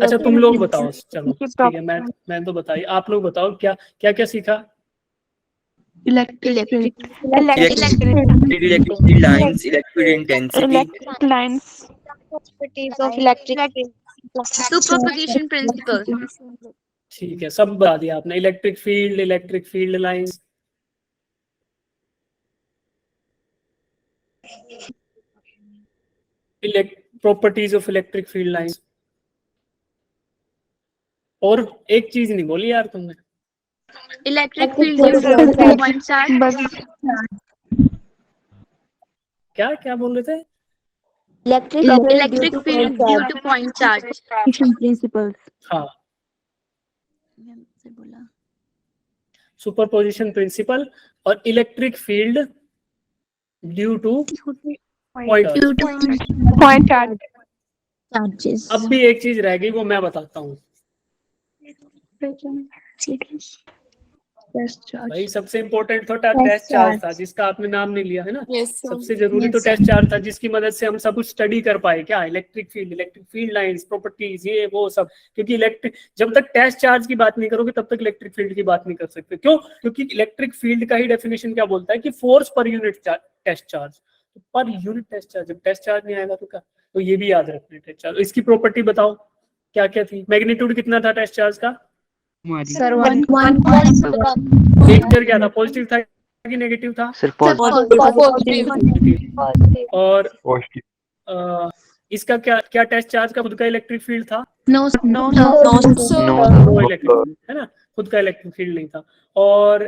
अच्छा तुम लोग बताओ, चलो ठीक है, मैं तो बताइए, आप लोग बताओ क्या क्या क्या सीखा? electric lines, electric intensity, properties of electric superposition principle. ठीक है, सब बता दिया आपने। Electric field lines, properties of electric field lines, और एक चीज नहीं बोली यार तुमने। Electric field due to point charge. क्या क्या बोल रहे थे? Electric field due to point charge. Principles. हाँ, सुपरपोजिशन प्रिंसिपल और electric field due two point charge. Charges. अब भी एक चीज रह गई, वो मैं बताता हूँ भाई। सबसे इम्पोर्टेंट तो टेस्ट चार्ज था, जिसका आपने नाम नहीं लिया है ना। सबसे जरूरी तो टेस्ट चार्ज था, जिसकी मदद से हम सब कुछ स्टडी कर पाए। क्या? इलेक्ट्रिक फील्ड लाइंस, प्रॉपर्टीज, ये वो सब। क्योंकि जब तक टेस्ट चार्ज की बात नहीं करोगे तब तक इलेक्ट्रिक फील्ड की बात नहीं कर सकते। क्यों? क्योंकि इलेक्ट्रिक फील्ड का ही डेफिनेशन क्या बोलता है कि force per unit test charge. Per unit test charge, जब टेस्ट चार्ज नहीं आएगा तो क्या? तो ये भी याद रखना है टेस्ट चार्ज। इसकी प्रॉपर्टी बताओ क्या क्या थी? मैग्नीट्यूड कितना था टेस्ट चार्ज का? Sir, one. वेक्टर क्या था? पॉजिटिव था कि नेगेटिव था? Sir, positive. पॉजिटिव। और इसका क्या टेस्ट चार्ज का खुद का इलेक्ट्रिक फील्ड था? No. No. वो इलेक्ट्रिक फील्ड है ना, खुद का इलेक्ट्रिक फील्ड नहीं था। और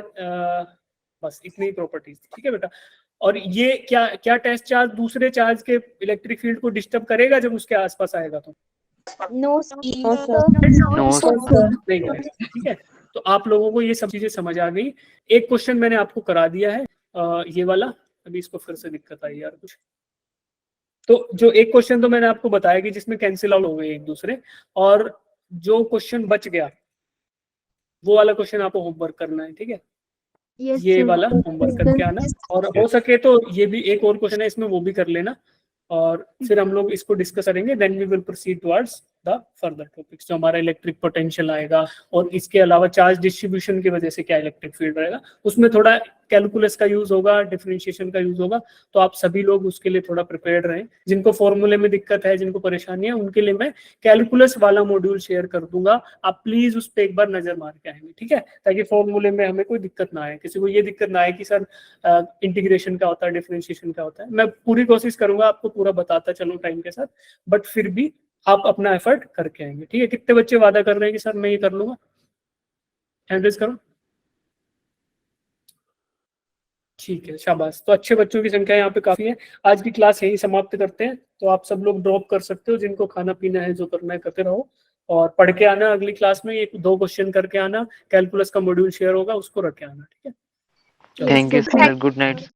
बस इतनी प्रॉपर्टीज। ठीक है बेटा। और ये क्या टेस्ट चार्ज दूसरे चार्ज के इलेक्ट्रिक फील्ड को डिस्टर्ब करेगा जब उसके आसपास आएगा? तो No, No. नहीं करेगा। ठीक है, तो आप लोगों को ये सब चीजें समझ आ गई। एक क्वेश्चन मैंने आपको करा दिया है, ये वाला अभी इसको फिर से दिक्कत आई यार कुछ। तो जो एक क्वेश्चन तो मैंने आपको बताया कि जिसमें कैंसिल आउट हो गए एक दूसरे, और जो क्वेश्चन बच गया वो वाला क्वेश्चन आपको होमवर्क करना है, ठीक है? Yes, ये sir. वाला होमवर्क करके आना, और हो सके तो ये भी एक और क्वेश्चन है इसमें, वो भी कर लेना, और फिर हम लोग इसको डिस्कस करेंगे। Then we will proceed towards the further topics, जो हमारा इलेक्ट्रिक पोटेंशियल आएगा, और इसके अलावा चार्ज डिस्ट्रीब्यूशन की वजह से क्या इलेक्ट्रिक फील्ड रहेगा, उसमें थोड़ा कैलकुलस का यूज होगा, डिफरेंशिएशन का यूज होगा। तो आप सभी लोग उसके लिए थोड़ा प्रिपेयर्ड रहें। जिनको फॉर्मूले में दिक्कत है, जिनको परेशानी है, उनके लिए मैं कैलकुलस वाला मॉड्यूल शेयर कर दूंगा, आप प्लीज उस पर एक बार नजर मार के आएंगे, ठीक है? ताकि फॉर्मूले में हमें कोई दिक्कत ना आए, किसी को ये दिक्कत ना आए कि सर इंटीग्रेशन क्या होता है, डिफरेंशिएशन क्या होता है। मैं पूरी कोशिश करूंगा आपको पूरा बताता चलूं टाइम के साथ, बट फिर भी आप अपना एफर्ट करके आएंगे, ठीक है? कितने बच्चे वादा कर रहे हैं कि सर मैं ये कर लूंगा? हैंड रेज करो। ठीक है, शाबाश। तो अच्छे बच्चों की संख्या यहाँ पे काफी है। आज की क्लास यही समाप्त करते हैं, तो आप सब लोग ड्रॉप कर सकते हो, जिनको खाना पीना है, जो करना है करते रहो, और पढ़ के आना। अगली क्लास में एक 2 क्वेश्चन करके आना, कैलकुलस का मॉड्यूल शेयर होगा, उसको रख के आना, ठीक है? Thank you, sir. Good night.